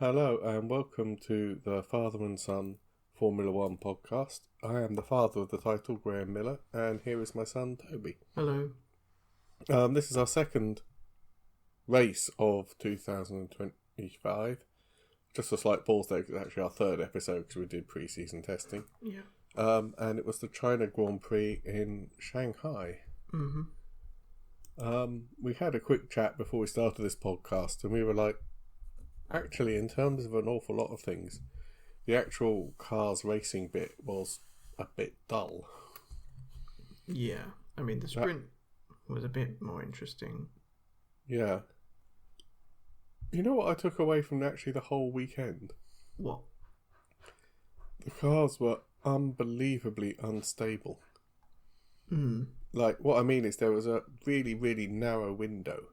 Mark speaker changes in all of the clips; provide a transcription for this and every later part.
Speaker 1: Hello and welcome to the Father and Son Formula One podcast. I am the father of the title, Graham Miller, and here is my son, Toby.
Speaker 2: Hello.
Speaker 1: This is our second race of 2025. Just a slight pause there, 'cause it's actually our third episode because we did pre-season testing.
Speaker 2: Yeah.
Speaker 1: And it was the China Grand Prix in Shanghai.
Speaker 2: Mm-hmm.
Speaker 1: We had a quick chat before we started this podcast, and we were like, actually, in terms of an awful lot of things, the actual cars racing bit was a bit dull.
Speaker 2: Yeah. I mean, the sprint was a bit more interesting.
Speaker 1: Yeah. You know what I took away from actually the whole weekend?
Speaker 2: What?
Speaker 1: The cars were unbelievably unstable.
Speaker 2: Mm.
Speaker 1: Like, what I mean is there was a really, really narrow window.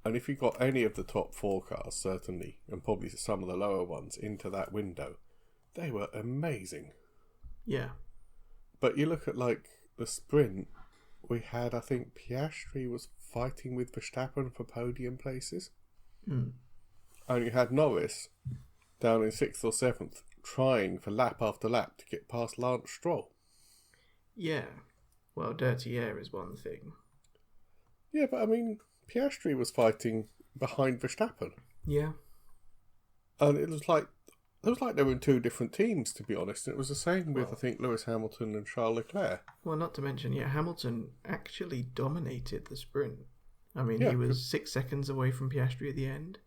Speaker 1: And if you got any of the top four cars, certainly, and probably some of the lower ones, into that window, they were amazing.
Speaker 2: Yeah.
Speaker 1: But you look at, like, the sprint, we had, I think, Piastri was fighting with Verstappen for podium places.
Speaker 2: Mm.
Speaker 1: And you had Norris down in 6th or 7th, trying for lap after lap to get past Lance Stroll.
Speaker 2: Yeah. Well, dirty air is one thing.
Speaker 1: Yeah, but I mean, Piastri was fighting behind Verstappen.
Speaker 2: Yeah.
Speaker 1: And it was like they were in two different teams, to be honest. And it was the same with, I think, Lewis Hamilton and Charles Leclerc.
Speaker 2: Well, not to mention, Hamilton actually dominated the sprint. I mean,
Speaker 1: Yeah,
Speaker 2: he was 6 seconds away from Piastri at the end.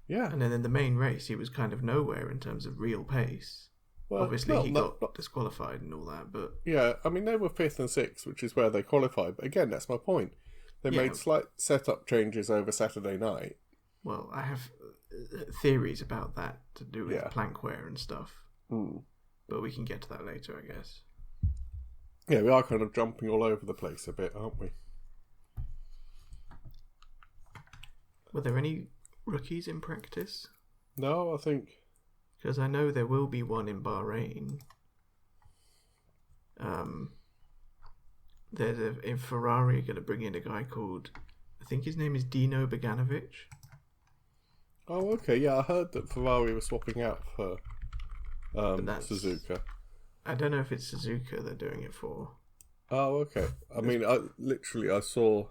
Speaker 1: Yeah.
Speaker 2: And then in the main race, he was kind of nowhere in terms of real pace.
Speaker 1: Well,
Speaker 2: Obviously, he got disqualified and all that, but...
Speaker 1: Yeah, I mean, they were 5th and 6th, which is where they qualified. But again, that's my point. They made slight setup changes over Saturday night.
Speaker 2: Well, I have theories about that to do with plank wear and stuff.
Speaker 1: Mm.
Speaker 2: But we can get to that later, I guess.
Speaker 1: Yeah, we are kind of jumping all over the place a bit, aren't we?
Speaker 2: Were there any rookies in practice?
Speaker 1: No, I think...
Speaker 2: Because I know there will be one in Bahrain. There's a Ferrari going to bring in a guy called, I think his name is Dino Beganovic.
Speaker 1: Oh, okay. Yeah, I heard that Ferrari was swapping out for Suzuka.
Speaker 2: I don't know if it's Suzuka they're doing it for.
Speaker 1: Oh, okay. I mean, I saw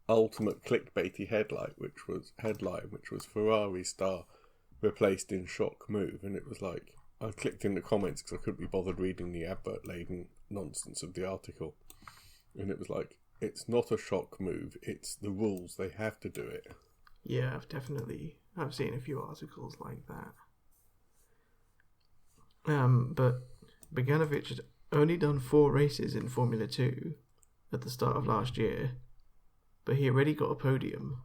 Speaker 1: ultimate clickbaity headline, which was Ferrari star replaced in shock move, and it was like, I clicked in the comments because I couldn't be bothered reading the advert-laden nonsense of the article, and it was like, it's not a shock move, it's the rules, they have to do it.
Speaker 2: Yeah, I've seen a few articles like that. But Beganovic had only done 4 races in Formula 2 at the start of last year, but he already got a podium.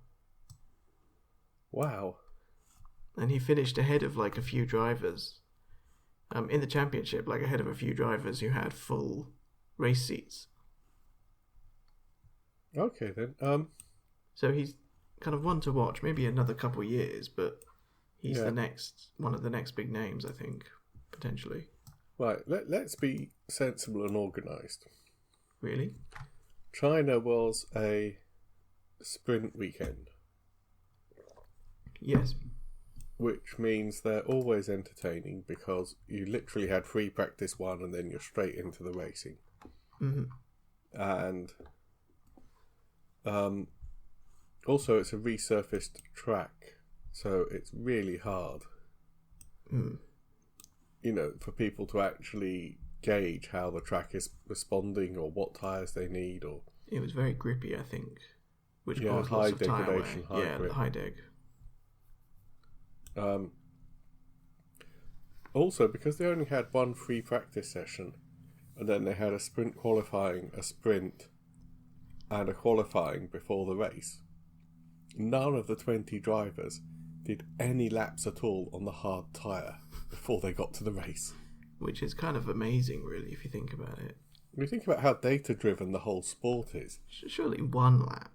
Speaker 1: Wow.
Speaker 2: And he finished ahead of like a few drivers in the championship, like ahead of a few drivers who had full race seats.
Speaker 1: Okay then.
Speaker 2: So he's kind of one to watch, maybe another couple years, but he's one of the next big names, I think, potentially.
Speaker 1: Right, let's be sensible and organised.
Speaker 2: Really?
Speaker 1: China was a sprint weekend.
Speaker 2: Yes.
Speaker 1: Which means they're always entertaining because you literally had free practice 1 and then you're straight into the racing.
Speaker 2: Mm-hmm.
Speaker 1: And also it's a resurfaced track, so it's really hard, for people to actually gauge how the track is responding or what tyres they need. Or
Speaker 2: it was very grippy, I think, which caused
Speaker 1: high
Speaker 2: lots of
Speaker 1: degradation,
Speaker 2: tyre wear.
Speaker 1: grip.
Speaker 2: The high deg.
Speaker 1: Also, because they only had one free practice session, and then they had a sprint qualifying, a sprint, and a qualifying before the race, none of the 20 drivers did any laps at all on the hard tyre before they got to the race.
Speaker 2: Which is kind of amazing, really, if you think about it.
Speaker 1: When you think about how data-driven the whole sport is.
Speaker 2: Surely one lap.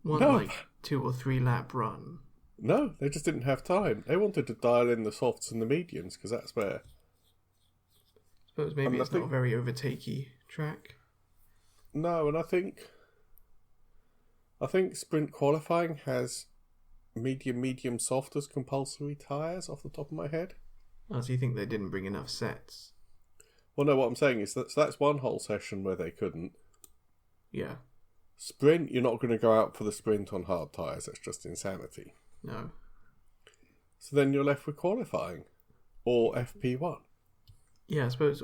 Speaker 2: Like 2 or 3 lap run.
Speaker 1: No, they just didn't have time. They wanted to dial in the softs and the mediums because that's where...
Speaker 2: I suppose maybe it's not a very overtakey track.
Speaker 1: No, and I think sprint qualifying has medium soft as compulsory tyres off the top of my head.
Speaker 2: Oh, so you think they didn't bring enough sets?
Speaker 1: Well, no, what I'm saying is that's one whole session where they couldn't.
Speaker 2: Yeah.
Speaker 1: Sprint, you're not going to go out for the sprint on hard tyres. That's just insanity.
Speaker 2: No.
Speaker 1: So then you're left with qualifying or FP1.
Speaker 2: Yeah, I suppose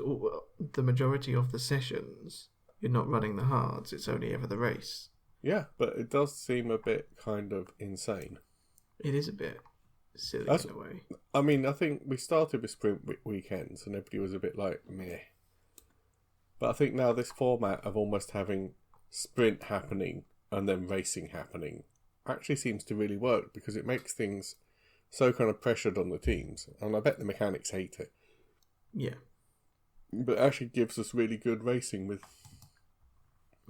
Speaker 2: the majority of the sessions, you're not running the hards. It's only ever the race.
Speaker 1: Yeah, but it does seem a bit kind of insane.
Speaker 2: It is a bit silly in a way.
Speaker 1: I mean, I think we started with sprint weekends and everybody was a bit like, meh. But I think now this format of almost having sprint happening and then racing happening actually seems to really work because it makes things so kind of pressured on the teams. And I bet the mechanics hate it.
Speaker 2: Yeah.
Speaker 1: But it actually gives us really good racing with...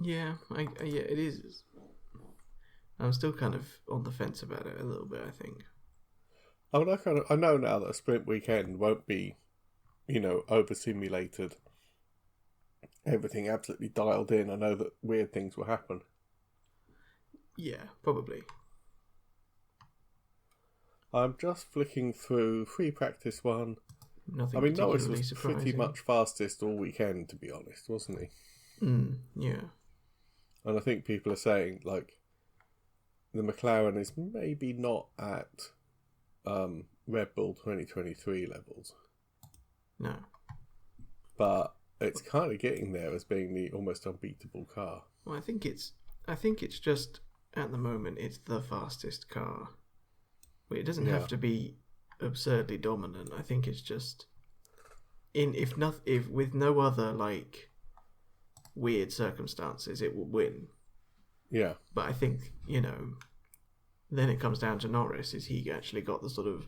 Speaker 2: Yeah, yeah, it is. I'm still kind of on the fence about it a little bit, I think.
Speaker 1: I mean, I know now that a sprint weekend won't be, over-simulated. Everything absolutely dialed in. I know that weird things will happen.
Speaker 2: Yeah, probably.
Speaker 1: I'm just flicking through free practice one.
Speaker 2: Nothing.
Speaker 1: I mean, Norris was
Speaker 2: surprising.
Speaker 1: pretty much fastest all weekend, to be honest, wasn't he?
Speaker 2: Yeah.
Speaker 1: And I think people are saying, like, the McLaren is maybe not at Red Bull 2023 levels.
Speaker 2: No.
Speaker 1: But it's kind of getting there as being the almost unbeatable car.
Speaker 2: Well, I think it's just, at the moment, it's the fastest car. It doesn't have to be absurdly dominant. I think it's just if with no other like weird circumstances, it will win.
Speaker 1: Yeah.
Speaker 2: But I think then it comes down to Norris. Is he actually got the sort of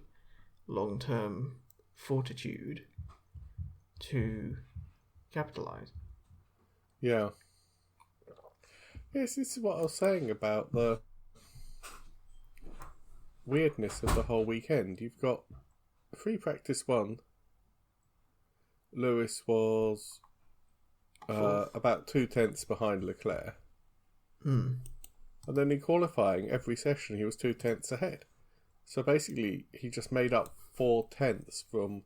Speaker 2: long-term fortitude to capitalise?
Speaker 1: Yeah. Yes, this is what I was saying about the weirdness of the whole weekend. You've got free practice one. Lewis was about 2/10 behind Leclerc. And then in qualifying, every session he was 2/10 ahead. So basically, he just made up 4/10 from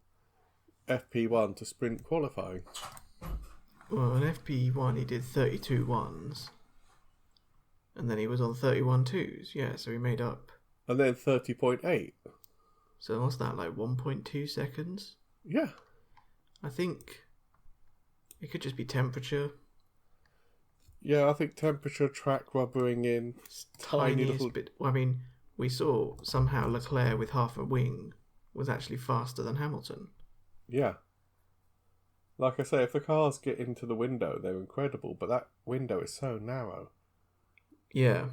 Speaker 1: FP1 to sprint qualifying.
Speaker 2: Well, in FP1 he did 32 ones. And then he was on 31 twos. Yeah, so he made up.
Speaker 1: And then 30.8.
Speaker 2: So what's that, like 1.2 seconds?
Speaker 1: Yeah.
Speaker 2: I think it could just be temperature.
Speaker 1: Yeah, I think temperature, track rubbering in, tiny little
Speaker 2: bit. Well, I mean, we saw somehow Leclerc with half a wing was actually faster than Hamilton.
Speaker 1: Yeah. Like I say, if the cars get into the window, they're incredible, but that window is so narrow.
Speaker 2: Yeah.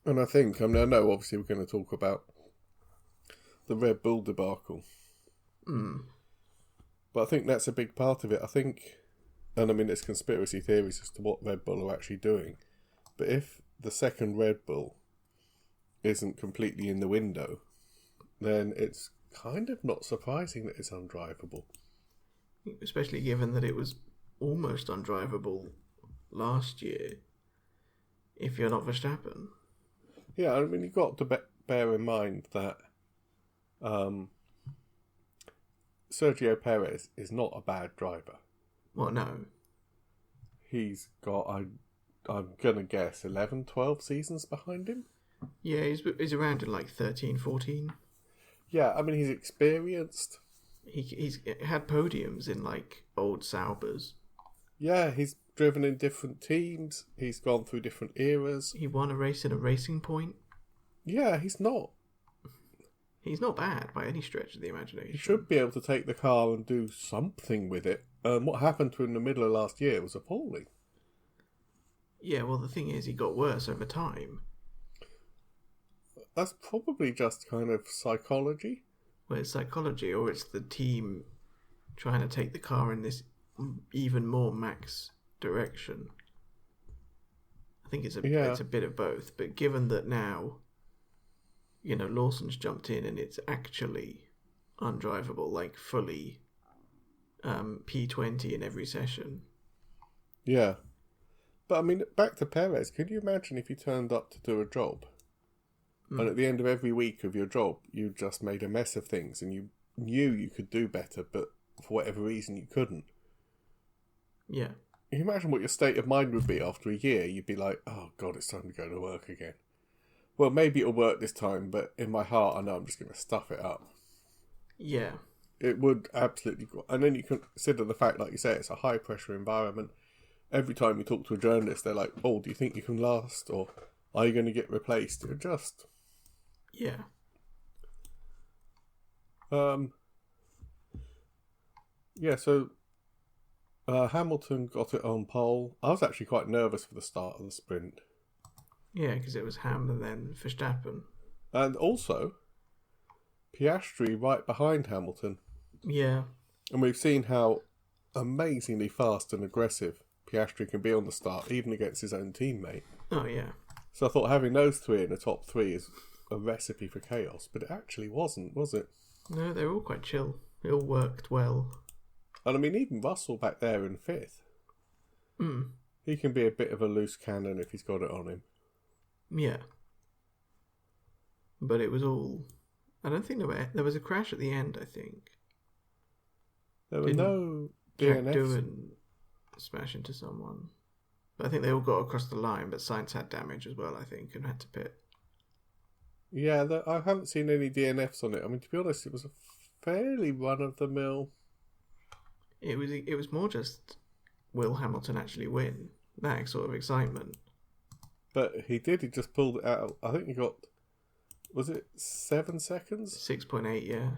Speaker 1: And I know obviously we're going to talk about the Red Bull debacle. But I think that's a big part of it. I think, and I mean, there's conspiracy theories as to what Red Bull are actually doing. But if the second Red Bull isn't completely in the window, then it's kind of not surprising that it's undrivable.
Speaker 2: Especially given that it was almost undrivable last year, if you're not Verstappen.
Speaker 1: Yeah, I mean, you've got to bear in mind that Sergio Perez is not a bad driver.
Speaker 2: Well, no.
Speaker 1: He's got, I'm going to guess, 11, 12 seasons behind him?
Speaker 2: Yeah, he's around in like 13, 14.
Speaker 1: Yeah, I mean, he's experienced.
Speaker 2: He's had podiums in like old Saubers.
Speaker 1: Yeah, he's driven in different teams. He's gone through different eras.
Speaker 2: He won a race in a Racing Point.
Speaker 1: Yeah, he's not
Speaker 2: bad by any stretch of the imagination.
Speaker 1: He should be able to take the car and do something with it. What happened to him in the middle of last year was appalling.
Speaker 2: Yeah, well, the thing is, he got worse over time.
Speaker 1: That's probably just kind of psychology.
Speaker 2: Well, it's psychology, or it's the team trying to take the car in this even more max direction. I think it's a bit of both. But given that now, Lawson's jumped in and it's actually undrivable, like fully P20 in every session.
Speaker 1: Yeah. But I mean, back to Perez, could you imagine if he turned up to do a job And at the end of every week of your job, you just made a mess of things and you knew you could do better, but for whatever reason you couldn't.
Speaker 2: Yeah.
Speaker 1: Can you imagine what your state of mind would be after a year? You'd be like, oh God, it's time to go to work again. Well, maybe it'll work this time, but in my heart, I know I'm just going to stuff it up.
Speaker 2: Yeah.
Speaker 1: It would absolutely... And then you consider the fact, like you say, it's a high-pressure environment. Every time you talk to a journalist, they're like, oh, do you think you can last? Or are you going to get replaced? You're just...
Speaker 2: Yeah.
Speaker 1: Yeah, so Hamilton got it on pole. I was actually quite nervous for the start of the sprint.
Speaker 2: Yeah, because it was Ham and then Verstappen.
Speaker 1: And also, Piastri right behind Hamilton.
Speaker 2: Yeah.
Speaker 1: And we've seen how amazingly fast and aggressive Piastri can be on the start, even against his own teammate.
Speaker 2: Oh, yeah.
Speaker 1: So I thought having those three in the top three is a recipe for chaos, but it actually wasn't, was it?
Speaker 2: No, they were all quite chill. It all worked well.
Speaker 1: And I mean, even Russell back there in fifth. He can be a bit of a loose cannon if he's got it on him.
Speaker 2: Yeah. But it was all... I don't think there was a crash at the end, I think.
Speaker 1: There were no
Speaker 2: Jack
Speaker 1: DNFs.
Speaker 2: Doohan smash into someone. But I think they all got across the line, but Sainz had damage as well, I think, and had to pit.
Speaker 1: Yeah, I haven't seen any DNFs on it. I mean, to be honest, it was a fairly run-of-the-mill...
Speaker 2: It was more just, will Hamilton actually win? That sort of excitement.
Speaker 1: But he did, he just pulled it out. I think he got, was it 7 seconds?
Speaker 2: 6.8, yeah.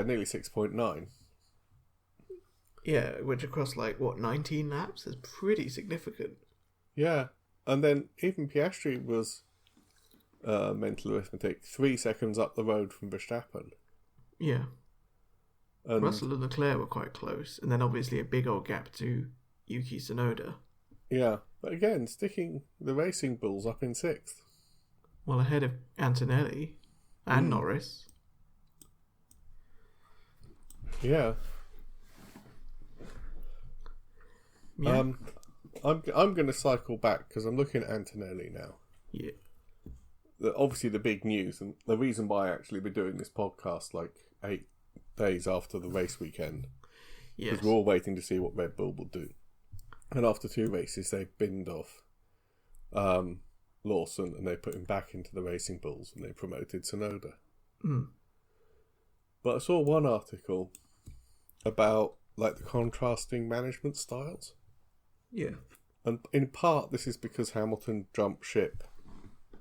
Speaker 1: Nearly 6.9.
Speaker 2: Yeah, which across 19 laps is pretty significant.
Speaker 1: Yeah, and then even Piastri was mental arithmetic, 3 seconds up the road from Verstappen.
Speaker 2: Yeah.
Speaker 1: And
Speaker 2: Russell and Leclerc were quite close, and then obviously a big old gap to Yuki Tsunoda.
Speaker 1: Yeah, but again, sticking the Racing Bulls up in 6th.
Speaker 2: Well, ahead of Antonelli and Norris.
Speaker 1: Yeah.
Speaker 2: Yeah.
Speaker 1: I'm going to cycle back because I'm looking at Antonelli now.
Speaker 2: Yeah.
Speaker 1: Obviously, the big news and the reason why actually we're doing this podcast 8 days after the race weekend, because we're all waiting to see what Red Bull will do. And after 2 races, they binned off Lawson and they put him back into the Racing Bulls and they promoted Tsunoda. But I saw one article about the contrasting management styles.
Speaker 2: Yeah.
Speaker 1: And in part, this is because Hamilton jumped ship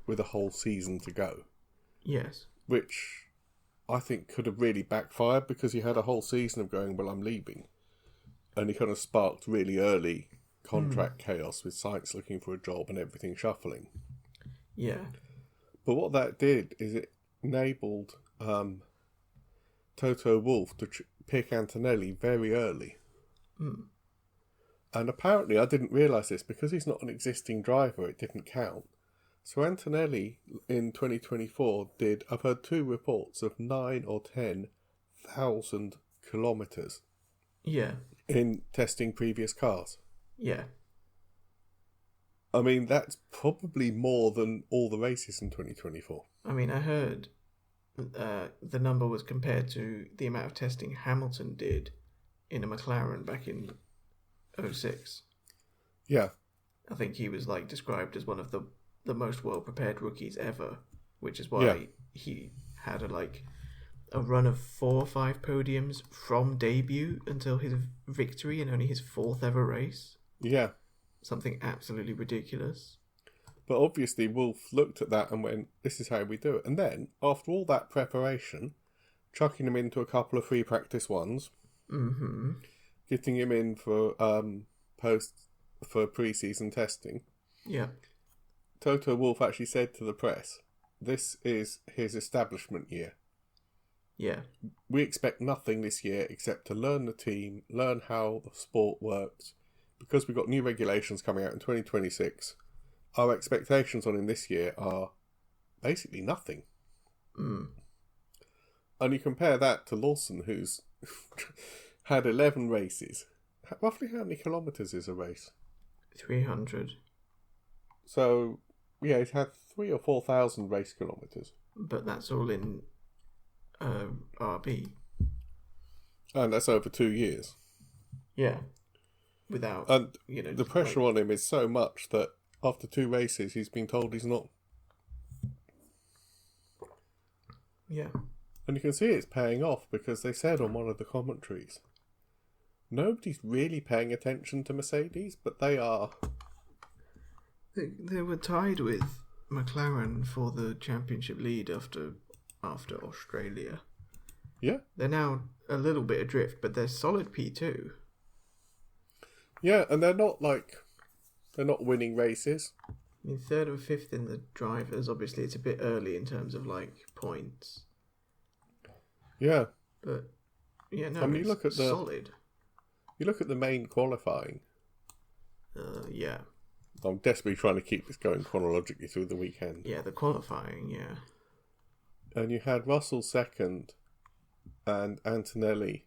Speaker 1: with a whole season to go.
Speaker 2: Yes.
Speaker 1: Which I think could have really backfired because he had a whole season of going, well, I'm leaving. And he kind of sparked really early contract chaos with Sainz looking for a job and everything shuffling.
Speaker 2: Yeah.
Speaker 1: But what that did is it enabled Toto Wolff to pick Antonelli very early. And apparently, I didn't realise this, because he's not an existing driver, it didn't count. So Antonelli in 2024 did, I've heard 2 reports of 9 or 10,000 kilometres.
Speaker 2: Yeah.
Speaker 1: In testing previous cars.
Speaker 2: Yeah.
Speaker 1: I mean, that's probably more than all the races in 2024.
Speaker 2: I mean, I heard the number was compared to the amount of testing Hamilton did in a McLaren back in 2006.
Speaker 1: Yeah.
Speaker 2: I think he was described as one of the most well-prepared rookies ever, which is why he had a run of 4 or 5 podiums from debut until his victory in only his 4th ever race.
Speaker 1: Yeah.
Speaker 2: Something absolutely ridiculous.
Speaker 1: But obviously Wolff looked at that and went, this is how we do it. And then, after all that preparation, chucking him into a couple of free practice ones, getting him in for pre-season testing.
Speaker 2: Yeah.
Speaker 1: Toto Wolff actually said to the press, this is his establishment year.
Speaker 2: Yeah.
Speaker 1: We expect nothing this year except to learn the team, learn how the sport works. Because we've got new regulations coming out in 2026, our expectations on him this year are basically nothing. And you compare that to Lawson, who's had 11 races. Roughly how many kilometres is a race?
Speaker 2: 300.
Speaker 1: So, yeah, he's had 3,000 or 4,000 race kilometres.
Speaker 2: But that's all in RB.
Speaker 1: And that's over 2 years.
Speaker 2: Yeah. Without,
Speaker 1: and the pressure on him is so much that after 2 races he's been told he's not.
Speaker 2: Yeah.
Speaker 1: And you can see it's paying off, because they said on one of the commentaries, nobody's really paying attention to Mercedes, but they are.
Speaker 2: They were tied with McLaren for the championship lead after Australia.
Speaker 1: Yeah.
Speaker 2: They're now a little bit adrift, but they're solid P2.
Speaker 1: Yeah, and they're not winning races.
Speaker 2: I mean, 3rd and 5th in the drivers. Obviously, it's a bit early in terms of points.
Speaker 1: Yeah.
Speaker 2: But yeah, no,
Speaker 1: I mean,
Speaker 2: it's solid.
Speaker 1: You look at the main qualifying.
Speaker 2: Yeah.
Speaker 1: I'm desperately trying to keep this going chronologically through the weekend.
Speaker 2: Yeah, the qualifying, yeah.
Speaker 1: And you had Russell 2nd and Antonelli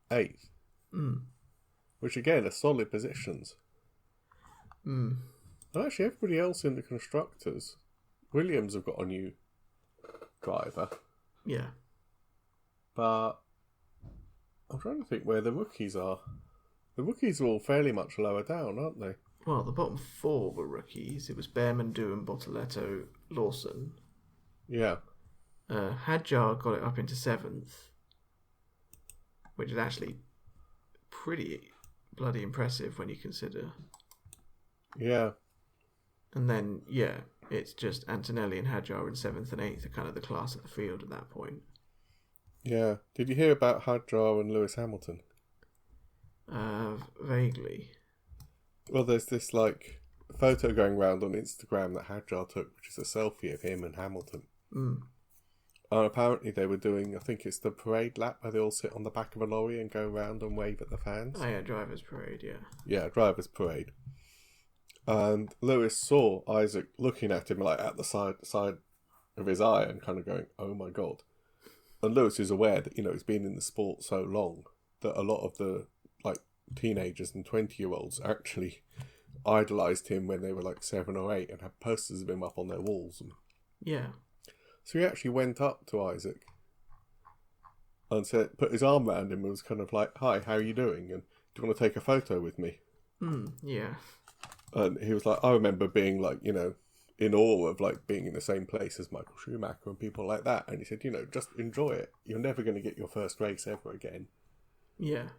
Speaker 1: 8th. Which again are solid positions. And actually everybody else in the constructors, Williams have got a new driver.
Speaker 2: Yeah.
Speaker 1: But I'm trying to think where the rookies are. The rookies are all fairly much lower down, aren't they?
Speaker 2: Well, the bottom 4 were rookies. It was Behrman, Doohan, Bortoletto, Lawson.
Speaker 1: Yeah.
Speaker 2: Hadjar got it up into 7th, which is actually pretty bloody impressive when you consider.
Speaker 1: Yeah.
Speaker 2: And then, yeah, it's just Antonelli and Hadjar in 7th and 8th are kind of the class of the field at that point.
Speaker 1: Yeah. Did you hear about Hadjar and Lewis Hamilton?
Speaker 2: Vaguely.
Speaker 1: Well, there's this photo going around on Instagram that Hadjar took, which is a selfie of him and Hamilton. And apparently they were doing, I think it's the parade lap where they all sit on the back of a lorry and go around and wave at the fans.
Speaker 2: Oh yeah, driver's parade, yeah.
Speaker 1: Yeah, driver's parade. And Lewis saw Isaac looking at him at the side of his eye and kind of going, oh my God. And Lewis is aware that, he's been in the sport so long that a lot of the teenagers and 20-year-olds actually idolised him when they were 7 or 8 and had posters of him up on their walls.
Speaker 2: Yeah.
Speaker 1: So he actually went up to Isaac and put his arm around him and was kind of like, hi, how are you doing? And do you want to take a photo with me?
Speaker 2: Yeah.
Speaker 1: And he was like, I remember being in awe of being in the same place as Michael Schumacher and people like that. And he said, just enjoy it. You're never going to get your first race ever again.
Speaker 2: Yeah.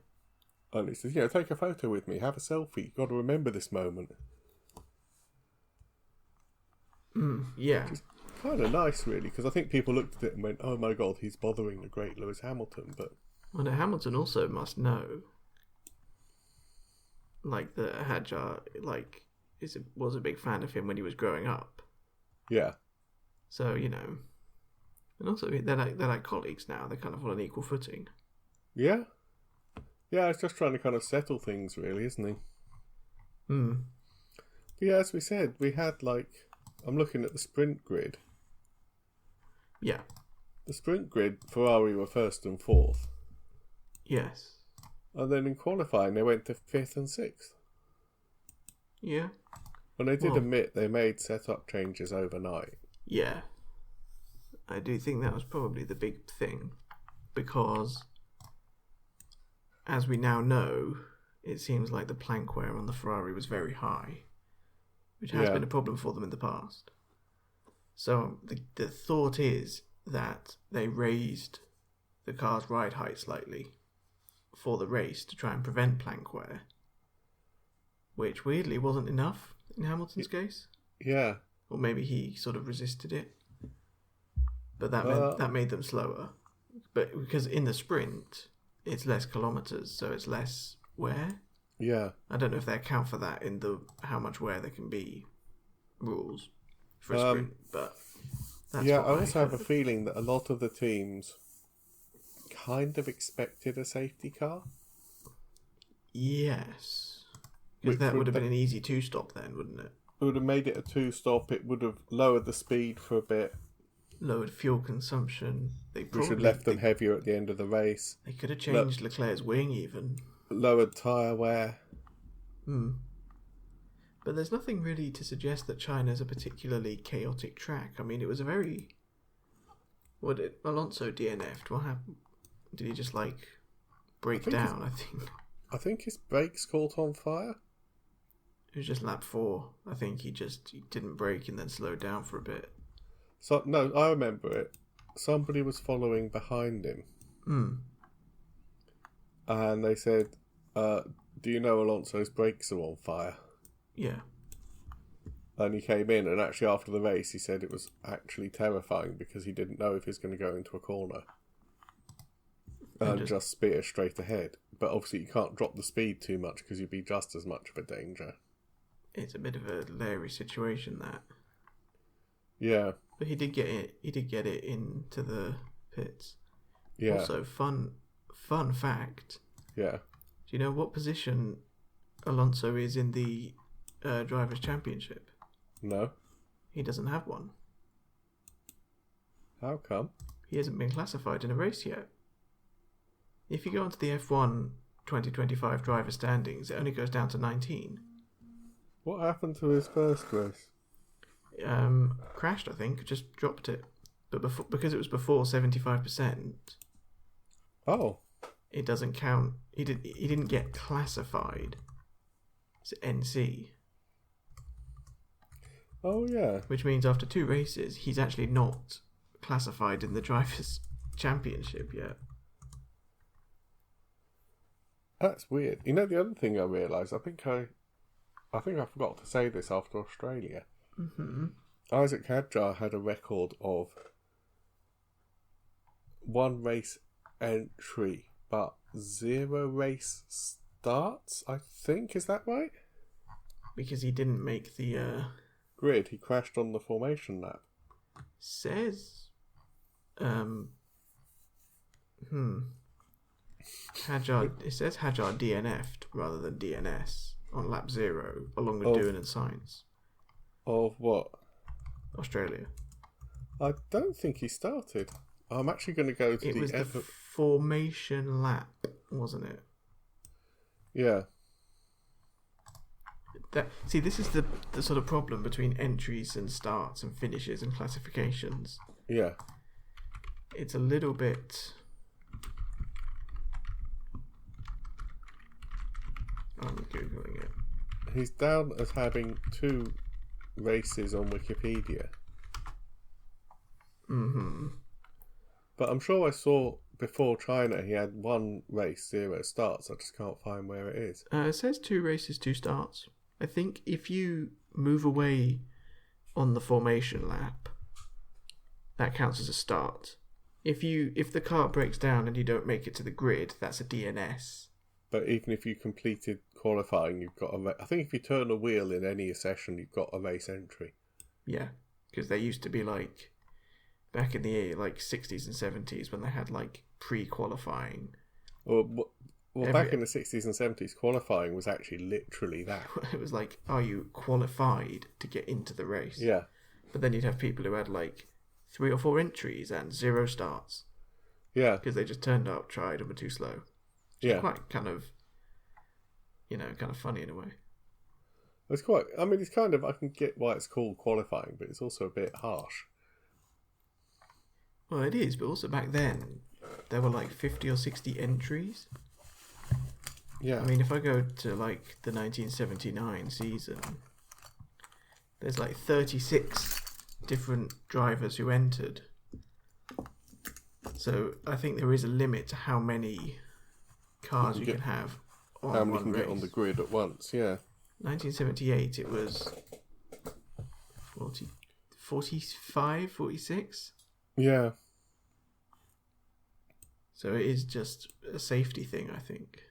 Speaker 1: And he says, take a photo with me, have a selfie. You've got to remember this moment.
Speaker 2: Yeah.
Speaker 1: Which is kind of nice, really, because I think people looked at it and went, oh my God, he's bothering the great Lewis Hamilton. But
Speaker 2: well, no, Hamilton also must know, that Hadjar, was a big fan of him when he was growing up.
Speaker 1: Yeah.
Speaker 2: So, and also they're like colleagues now. They're kind of on an equal footing.
Speaker 1: Yeah. Yeah, it's just trying to kind of settle things, really, isn't he? But yeah, as we said, we had I'm looking at the sprint grid.
Speaker 2: Yeah.
Speaker 1: The sprint grid, Ferrari were 1st and 4th.
Speaker 2: Yes.
Speaker 1: And then in qualifying, they went to 5th and 6th.
Speaker 2: Yeah.
Speaker 1: And they did admit they made setup changes overnight.
Speaker 2: Yeah. I do think that was probably the big thing, because as we now know, it seems like the plank wear on the Ferrari was very high, which has been a problem for them in the past. So the thought is that they raised the car's ride height slightly for the race to try and prevent plank wear, which weirdly wasn't enough in Hamilton's case.
Speaker 1: Yeah.
Speaker 2: Or maybe he sort of resisted it. But that made them slower. But because in the sprint, it's less kilometres, so it's less wear.
Speaker 1: Yeah.
Speaker 2: I don't know if they account for that in the how much wear there can be rules for a sprint, but that's
Speaker 1: I also have a feeling that a lot of the teams kind of expected a safety car.
Speaker 2: Yes. Because that would have been an easy 2-stop then, wouldn't it?
Speaker 1: It would have made it a 2-stop. It would have lowered the speed for a bit.
Speaker 2: Lowered fuel consumption.
Speaker 1: Which would have left them heavier at the end of the race.
Speaker 2: They could have changed Leclerc's wing even.
Speaker 1: Lowered tyre wear.
Speaker 2: But there's nothing really to suggest that China's a particularly chaotic track. I mean, it was a very... Alonso DNF'd. What happened? Did he just, like, break down, I think?
Speaker 1: I think his brakes caught on fire.
Speaker 2: It was just lap 4. I think he didn't brake and then slowed down for a bit.
Speaker 1: So no, I remember it. Somebody was following behind him. And they said, do you know Alonso's brakes are on fire?
Speaker 2: Yeah.
Speaker 1: And he came in, and actually after the race, he said it was actually terrifying because he didn't know if he was going to go into a corner and just spear straight ahead. But obviously you can't drop the speed too much because you'd be just as much of a danger.
Speaker 2: It's a bit of a leery situation, that.
Speaker 1: Yeah.
Speaker 2: But he did get it. He did get it into the pits.
Speaker 1: Yeah.
Speaker 2: Also, fun fact.
Speaker 1: Yeah.
Speaker 2: Do you know what position Alonso is in the Drivers' Championship?
Speaker 1: No.
Speaker 2: He doesn't have one.
Speaker 1: How come?
Speaker 2: He hasn't been classified in a race yet. If you go onto the F1 2025 driver standings, it only goes down to 19.
Speaker 1: What happened to his first race?
Speaker 2: Crashed, I think. Just dropped it. But because it was before 75%, it doesn't count. He didn't get classified. It's NC.
Speaker 1: Oh, yeah.
Speaker 2: Which means after 2 races, he's actually not classified in the Drivers' Championship yet.
Speaker 1: That's weird. You know, the other thing I realised, I think I forgot to say this after Australia.
Speaker 2: Mm-hmm.
Speaker 1: Isaac Hadjar had a record of 1 race entry, but 0 race starts, I think. Is that right?
Speaker 2: Because he didn't make the...
Speaker 1: grid. He crashed on the formation lap.
Speaker 2: Says... Hadjar, it says Hadjar DNF'd rather than DNS on lap 0, along with Doohan and Sainz.
Speaker 1: Of what?
Speaker 2: Australia.
Speaker 1: I don't think he started. I'm actually going to go to
Speaker 2: the formation lap, wasn't it?
Speaker 1: Yeah.
Speaker 2: This is the sort of problem between entries and starts and finishes and classifications.
Speaker 1: Yeah.
Speaker 2: It's a little bit... I'm Googling it.
Speaker 1: He's down as having 2 races on Wikipedia.
Speaker 2: Mm-hmm.
Speaker 1: But I'm sure I saw before China he had 1 race, 0 starts. I just can't find where it is.
Speaker 2: It says 2 races, 2 starts. I think if you move away on the formation lap, that counts as a start. If the car breaks down and you don't make it to the grid, that's a DNS.
Speaker 1: But even if you completed qualifying, you've got I think if you turn a wheel in any session, you've got a race entry.
Speaker 2: Yeah, because they used to be like back in the 60s and 70s when they had like pre-qualifying.
Speaker 1: Well, back in the 60s and 70s, qualifying was actually literally that.
Speaker 2: It was like, are you qualified to get into the race?
Speaker 1: Yeah.
Speaker 2: But then you'd have people who had like 3 or 4 entries and 0 starts.
Speaker 1: Yeah.
Speaker 2: Because they just turned up, tried, and were too slow. Which is quite kind of funny in a way.
Speaker 1: It's quite, I mean, it's kind of, I can get why it's called qualifying, but it's also a bit harsh.
Speaker 2: Well, it is, but also back then, there were like 50 or 60 entries.
Speaker 1: Yeah.
Speaker 2: I mean, if I go to like the 1979 season, there's like 36 different drivers who entered. So I think there is a limit to how many cars you can have on
Speaker 1: how many
Speaker 2: one
Speaker 1: can
Speaker 2: race.
Speaker 1: Get on the grid at once, yeah.
Speaker 2: 1978, it was 45, 46.
Speaker 1: Yeah.
Speaker 2: So it is just a safety thing, I think.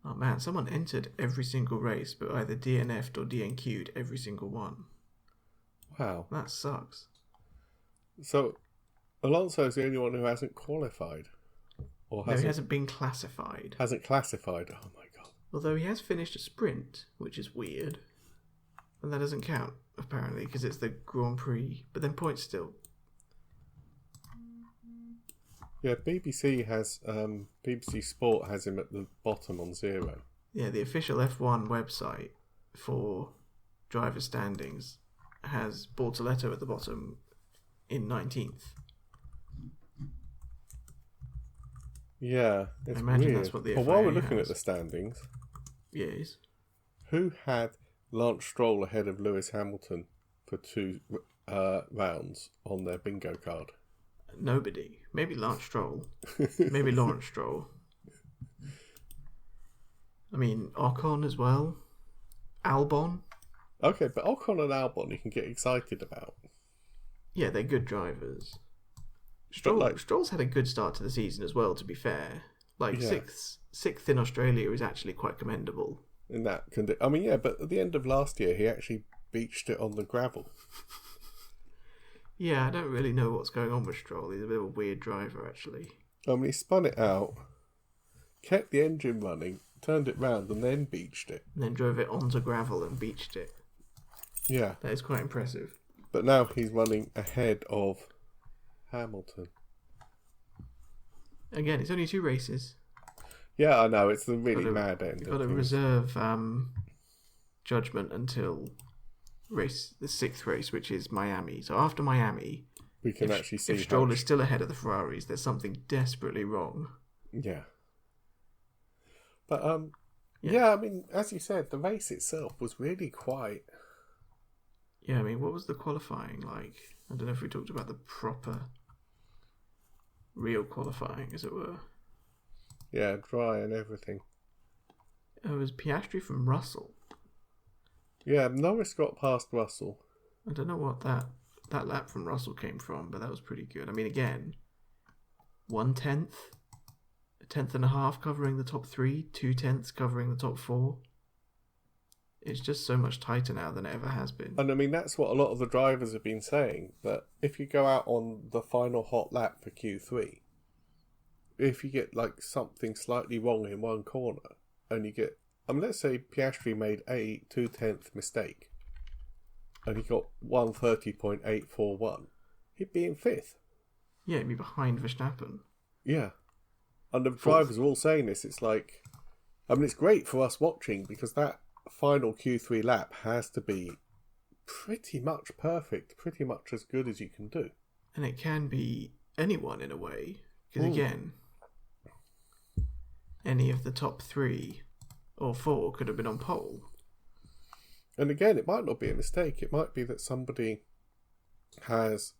Speaker 2: Oh man, someone entered every single race, but either DNF'd or DNQ'd every single one.
Speaker 1: Wow.
Speaker 2: That sucks.
Speaker 1: So, Alonso's the only one who hasn't qualified.
Speaker 2: No, he hasn't been classified.
Speaker 1: Hasn't classified, oh my god.
Speaker 2: Although he has finished a sprint, which is weird. And that doesn't count, apparently, because it's the Grand Prix. But then points still.
Speaker 1: Yeah, BBC Sport has him at the bottom on 0.
Speaker 2: Yeah, the official F1 website for driver standings has Bortoleto at the bottom in 19th.
Speaker 1: Yeah, it's
Speaker 2: I imagine
Speaker 1: weird.
Speaker 2: that's what the
Speaker 1: But
Speaker 2: FIA
Speaker 1: while we're looking
Speaker 2: has.
Speaker 1: at the standings,
Speaker 2: Yes.
Speaker 1: who had Lance Stroll ahead of Lewis Hamilton for 2 rounds on their bingo card?
Speaker 2: Nobody. Maybe Lance Stroll. Maybe Lawrence Stroll. I mean, Ocon as well. Albon.
Speaker 1: Okay, but Ocon and Albon you can get excited about.
Speaker 2: Yeah, they're good drivers.
Speaker 1: But
Speaker 2: Stroll's had a good start to the season as well, to be fair. Sixth in Australia is actually quite commendable.
Speaker 1: In that I mean, yeah, but at the end of last year, he actually beached it on the gravel.
Speaker 2: Yeah, I don't really know what's going on with Stroll. He's a bit of a weird driver, actually.
Speaker 1: I mean, he spun it out, kept the engine running, turned it round, and then beached it.
Speaker 2: And then drove it onto gravel and beached it.
Speaker 1: Yeah.
Speaker 2: That is quite impressive.
Speaker 1: But now he's running ahead of Hamilton.
Speaker 2: Again, it's only 2 races.
Speaker 1: Yeah, I know. It's the really mad end.
Speaker 2: You've got to reserve judgment until the 6th race, which is Miami. So after Miami,
Speaker 1: we can actually see
Speaker 2: if Stroll is still ahead of the Ferraris, there's something desperately wrong.
Speaker 1: Yeah. But yeah, I mean, as you said, the race itself was really quite.
Speaker 2: Yeah, I mean, what was the qualifying like? I don't know if we talked about the proper, real qualifying, as it were.
Speaker 1: Yeah, dry and everything.
Speaker 2: It was Piastri from Russell.
Speaker 1: Yeah, Norris got past Russell.
Speaker 2: I don't know what that lap from Russell came from, but that was pretty good. I mean, again, 1/10, a tenth and a half covering the top 3, 2/10 covering the top 4. It's just so much tighter now than it ever has been.
Speaker 1: And I mean, that's what a lot of the drivers have been saying, that if you go out on the final hot lap for Q3, if you get like something slightly wrong in one corner, and you get, I mean, let's say Piastri made a 2/10 mistake, and he got 1:30.841, he'd be in 5th.
Speaker 2: Yeah, he'd be behind Verstappen.
Speaker 1: Yeah. And the drivers are all saying this. It's like, I mean, it's great for us watching because that final Q3 lap has to be pretty much perfect, pretty much as good as you can do.
Speaker 2: And it can be anyone in a way, because again, any of the top 3 or 4 could have been on pole.
Speaker 1: And again, it might not be a mistake. It might be that somebody has,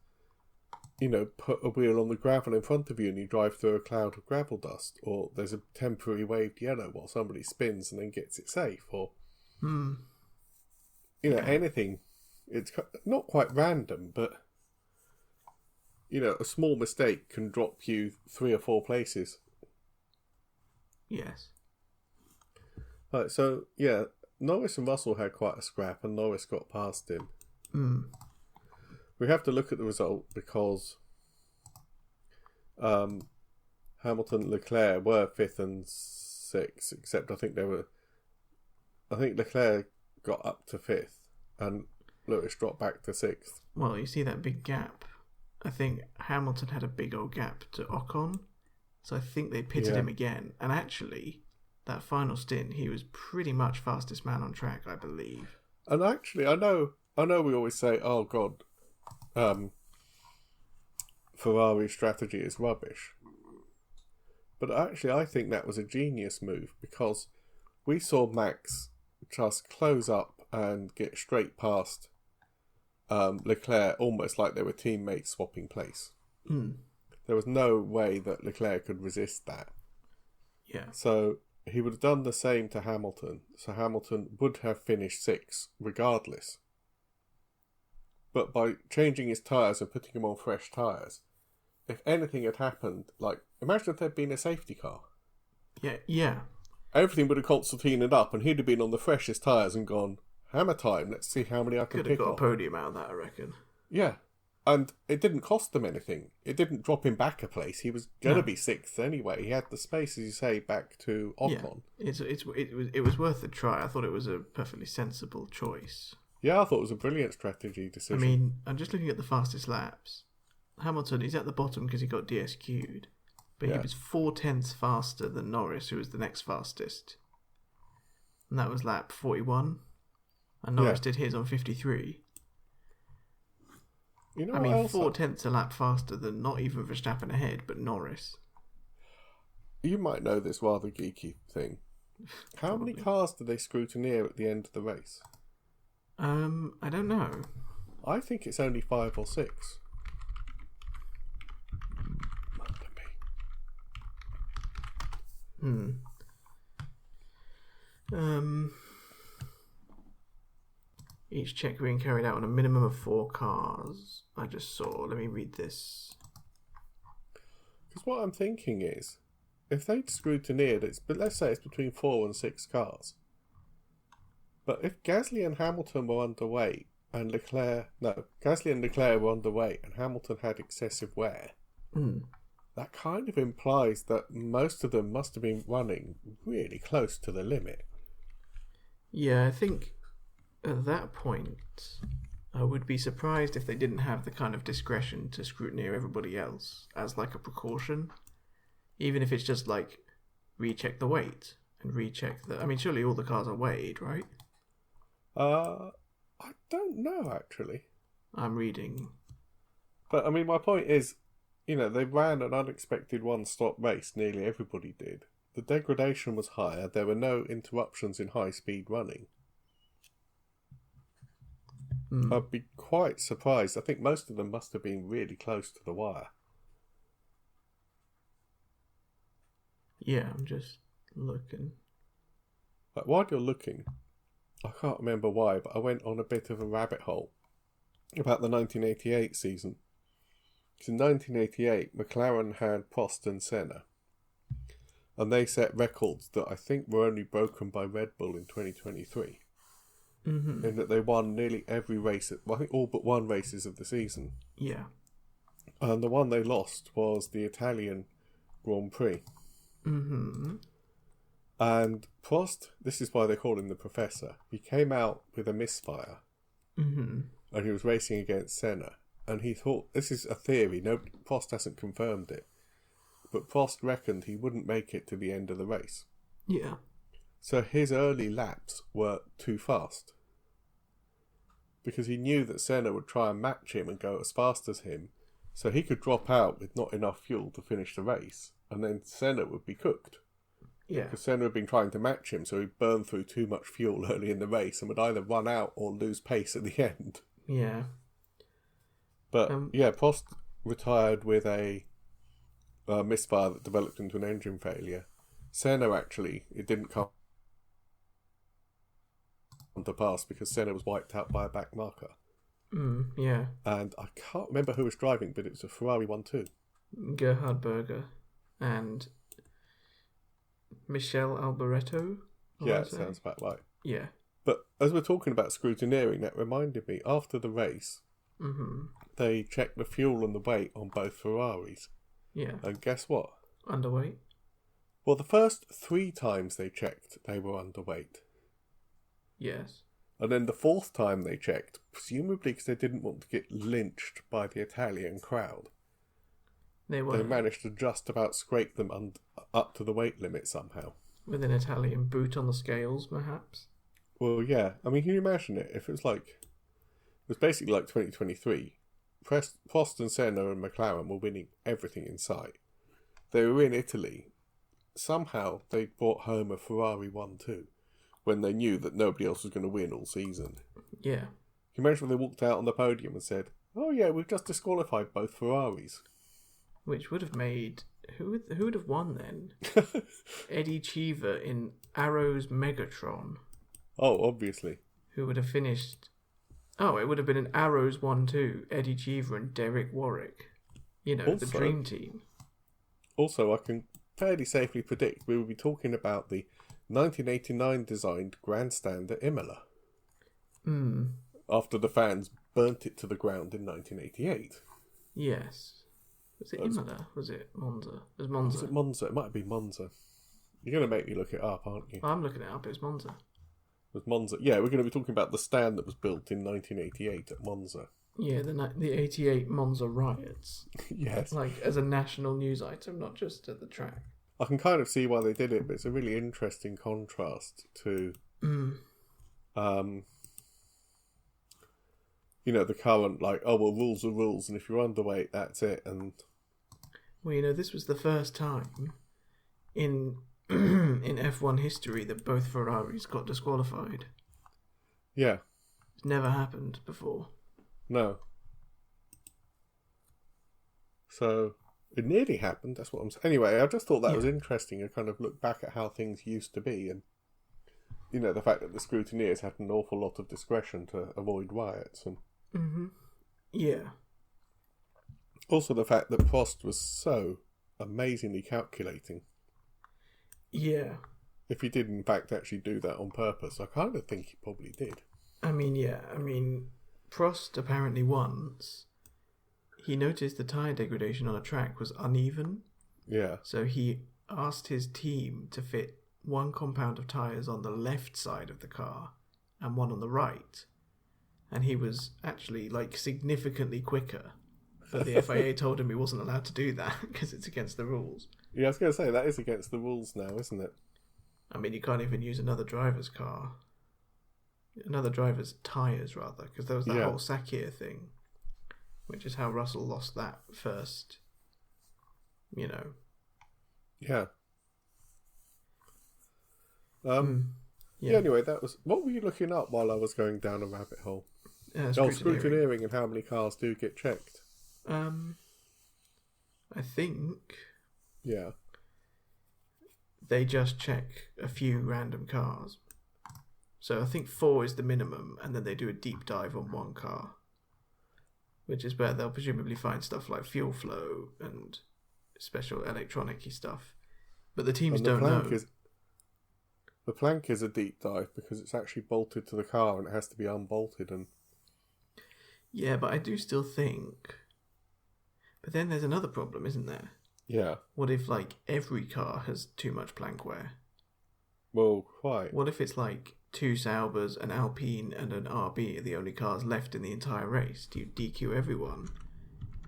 Speaker 1: put a wheel on the gravel in front of you and you drive through a cloud of gravel dust, or there's a temporary waved yellow while somebody spins and then gets it safe, or anything. It's not quite random, but a small mistake can drop you 3 or 4 places.
Speaker 2: Yes.
Speaker 1: Right, so yeah, Norris and Russell had quite a scrap, and Norris got past him. We have to look at the result because Hamilton and Leclerc were 5th and 6th, except I think Leclerc got up to 5th and Lewis dropped back to 6th.
Speaker 2: Well, you see that big gap. I think Hamilton had a big old gap to Ocon, so I think they pitted him again. And actually, that final stint, he was pretty much fastest man on track, I believe.
Speaker 1: And actually, I know we always say, oh God, Ferrari's strategy is rubbish. But actually, I think that was a genius move because we saw Max just close up and get straight past Leclerc almost like they were teammates swapping place. There was no way that Leclerc could resist that.
Speaker 2: Yeah.
Speaker 1: So he would have done the same to Hamilton. So Hamilton would have finished 6th regardless. But by changing his tyres and putting him on fresh tyres, if anything had happened, like, imagine if there'd been a safety car.
Speaker 2: Yeah.
Speaker 1: Everything would have concertinaed up and he'd have been on the freshest tyres and gone, hammer time, let's see how many I can pick up.
Speaker 2: Could have got a podium out of that, I reckon.
Speaker 1: Yeah. And it didn't cost them anything. It didn't drop him back a place. He was going to be 6th anyway. He had the space, as you say, back to Ocon.
Speaker 2: Yeah. It was worth a try. I thought it was a perfectly sensible choice.
Speaker 1: Yeah, I thought it was a brilliant strategy decision.
Speaker 2: I mean, I'm just looking at the fastest laps. Hamilton, he's at the bottom because he got DSQ'd. But he was 4/10 faster than Norris, who was the next fastest. and that was lap 41. And Norris did his on 53.
Speaker 1: You know,
Speaker 2: I mean, 4/10 a lap faster than not even Verstappen ahead, but Norris.
Speaker 1: You might know this rather geeky thing. How many cars do they scrutineer at the end of the race?
Speaker 2: I don't know.
Speaker 1: I think it's only 5 or 6.
Speaker 2: Each check being carried out on a minimum of 4 cars. I just saw. Let me read this.
Speaker 1: Because what I'm thinking is, if they'd scrutineered, but let's say it's between 4 and 6 cars. But if Gasly and Hamilton were underweight, and Gasly and Leclerc were underweight, and Hamilton had excessive wear, that kind of implies that most of them must have been running really close to the limit.
Speaker 2: Yeah, I think at that point, I would be surprised if they didn't have the kind of discretion to scrutineer everybody else as like a precaution. Even if it's just like recheck the weight and recheck the... I mean, surely all the cars are weighed, right?
Speaker 1: I don't know, actually.
Speaker 2: I'm reading.
Speaker 1: But, I mean, my point is, you know, they ran an unexpected one-stop race. Nearly everybody did. The degradation was higher. There were no interruptions in high-speed running. I'd be quite surprised. I think most of them must have been really close to the wire.
Speaker 2: Yeah, I'm just looking.
Speaker 1: But while you're looking, I can't remember why, but I went on a bit of a rabbit hole about the 1988 season. Because in 1988, McLaren had Prost and Senna. And they set records that I think were only broken by Red Bull in 2023. In that they won nearly every race, I think all but one races of the season.
Speaker 2: Yeah.
Speaker 1: And the one they lost was the Italian Grand Prix. And Prost, this is why they call him the Professor, he came out with a misfire. And he was racing against Senna. And he thought, this is a theory, Prost hasn't confirmed it, but Prost reckoned he wouldn't make it to the end of the race.
Speaker 2: Yeah.
Speaker 1: So his early laps were too fast. Because he knew that Senna would try and match him and go as fast as him, so he could drop out with not enough fuel to finish the race, and then Senna would be cooked.
Speaker 2: Yeah.
Speaker 1: Because Senna had been trying to match him, so he'd burn through too much fuel early in the race and would either run out or lose pace at the end.
Speaker 2: Yeah.
Speaker 1: But, Prost retired with a misfire that developed into an engine failure. Senna, actually, it didn't come to pass because Senna was wiped out by a back marker.
Speaker 2: Yeah.
Speaker 1: And I can't remember who was driving, but it was a Ferrari 1-2.
Speaker 2: Gerhard Berger and Michele Alboreto.
Speaker 1: Yeah, it sounds about right.
Speaker 2: Yeah.
Speaker 1: But as we're talking about scrutineering, that reminded me, after the race, they checked the fuel and the weight on both Ferraris.
Speaker 2: Yeah.
Speaker 1: And guess what?
Speaker 2: Underweight?
Speaker 1: Well, the first 3 times they checked, they were underweight.
Speaker 2: Yes.
Speaker 1: And then the 4th time they checked, presumably because they didn't want to get lynched by the Italian crowd, they managed to just about scrape them up to the weight limit somehow.
Speaker 2: With an Italian boot on the scales, perhaps?
Speaker 1: Well, yeah. I mean, can you imagine it? If it was like... It was basically like 2023. Prost and Senna and McLaren were winning everything in sight. They were in Italy. Somehow they brought home a Ferrari 1-2 when they knew that nobody else was going to win all season.
Speaker 2: Yeah.
Speaker 1: Can you imagine when they walked out on the podium and said, "Oh yeah, we've just disqualified both Ferraris."
Speaker 2: Which would have made... Who would have won then? Eddie Cheever in Arrow's Megatron.
Speaker 1: Oh, obviously.
Speaker 2: Who would have finished... Oh, it would have been an Arrows 1-2, Eddie Cheever and Derek Warwick. You know, the dream team.
Speaker 1: Also, I can fairly safely predict we will be talking about the 1989 designed grandstand at Imola. After the fans burnt it to the ground in 1988.
Speaker 2: Yes. Was it Imola? Was it Monza? It was Monza.
Speaker 1: Was it Monza? It might have been Monza. You're going to make me look it up, aren't you?
Speaker 2: I'm looking it up. It was Monza.
Speaker 1: It was Monza. Yeah, we're going to be talking about the stand that was built in 1988 at Monza.
Speaker 2: Yeah, the 88 Monza riots.
Speaker 1: Yes.
Speaker 2: Like, as a national news item, not just at the track.
Speaker 1: I can kind of see why they did it, but it's a really interesting contrast to
Speaker 2: Mm.
Speaker 1: The current, like, oh, well, rules are rules, and if you're underweight, that's it. And
Speaker 2: Well, this was the first time in in F1 history that both Ferraris got disqualified.
Speaker 1: yeah,
Speaker 2: It's never happened before.
Speaker 1: no. So it nearly happened. That's what I'm saying. Anyway, I just thought that was interesting. I kind of look back at how things used to be, and the fact that the scrutineers had an awful lot of discretion to avoid riots, and
Speaker 2: yeah,
Speaker 1: also the fact that Prost was so amazingly calculating.
Speaker 2: Yeah.
Speaker 1: If he did in fact actually do that on purpose, I kind of think he probably did.
Speaker 2: I mean, Prost apparently once he noticed the tyre degradation on a track was uneven.
Speaker 1: Yeah.
Speaker 2: So he asked his team to fit one compound of tyres on the left side of the car and one on the right. And he was actually significantly quicker. But the FIA told him he wasn't allowed to do that because it's against the rules.
Speaker 1: Yeah, I was going to say, that is against the rules now, isn't it?
Speaker 2: I mean, you can't even use another driver's car. Another driver's tyres, rather, because there was that whole Sakir thing, which is how Russell lost that first,
Speaker 1: Yeah.
Speaker 2: Yeah,
Speaker 1: anyway, that was... What were you looking up while I was going down a rabbit hole? Scrutineering and how many cars do get checked.
Speaker 2: I think...
Speaker 1: Yeah.
Speaker 2: They just check a few random cars. So I think 4 is the minimum, and then they do a deep dive on one car. Which is where they'll presumably find stuff like fuel flow and special electronic-y stuff. But the teams don't know.
Speaker 1: The plank is a deep dive because it's actually bolted to the car and it has to be unbolted. And
Speaker 2: yeah, but I do still think... But then there's another problem, isn't there?
Speaker 1: Yeah.
Speaker 2: What if, every car has too much plank wear?
Speaker 1: Well, quite.
Speaker 2: What if it's, 2 Saubers, an Alpine, and an RB are the only cars left in the entire race? Do you DQ everyone?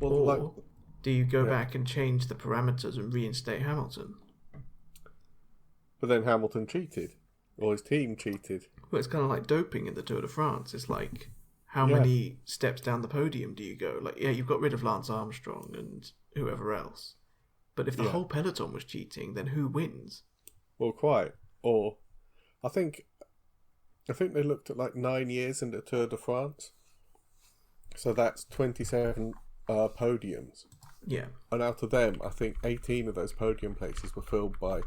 Speaker 1: Well,
Speaker 2: or do you go back and change the parameters and reinstate Hamilton?
Speaker 1: But then Hamilton cheated. Or his team cheated.
Speaker 2: Well, it's kind of like doping in the Tour de France. It's how many steps down the podium do you go? You've got rid of Lance Armstrong and whoever else. But if the whole peloton was cheating, then who wins?
Speaker 1: Well, quite. Or, I think they looked at 9 years in the Tour de France. So that's 27 podiums.
Speaker 2: Yeah.
Speaker 1: And out of them, I think 18 of those podium places were filled by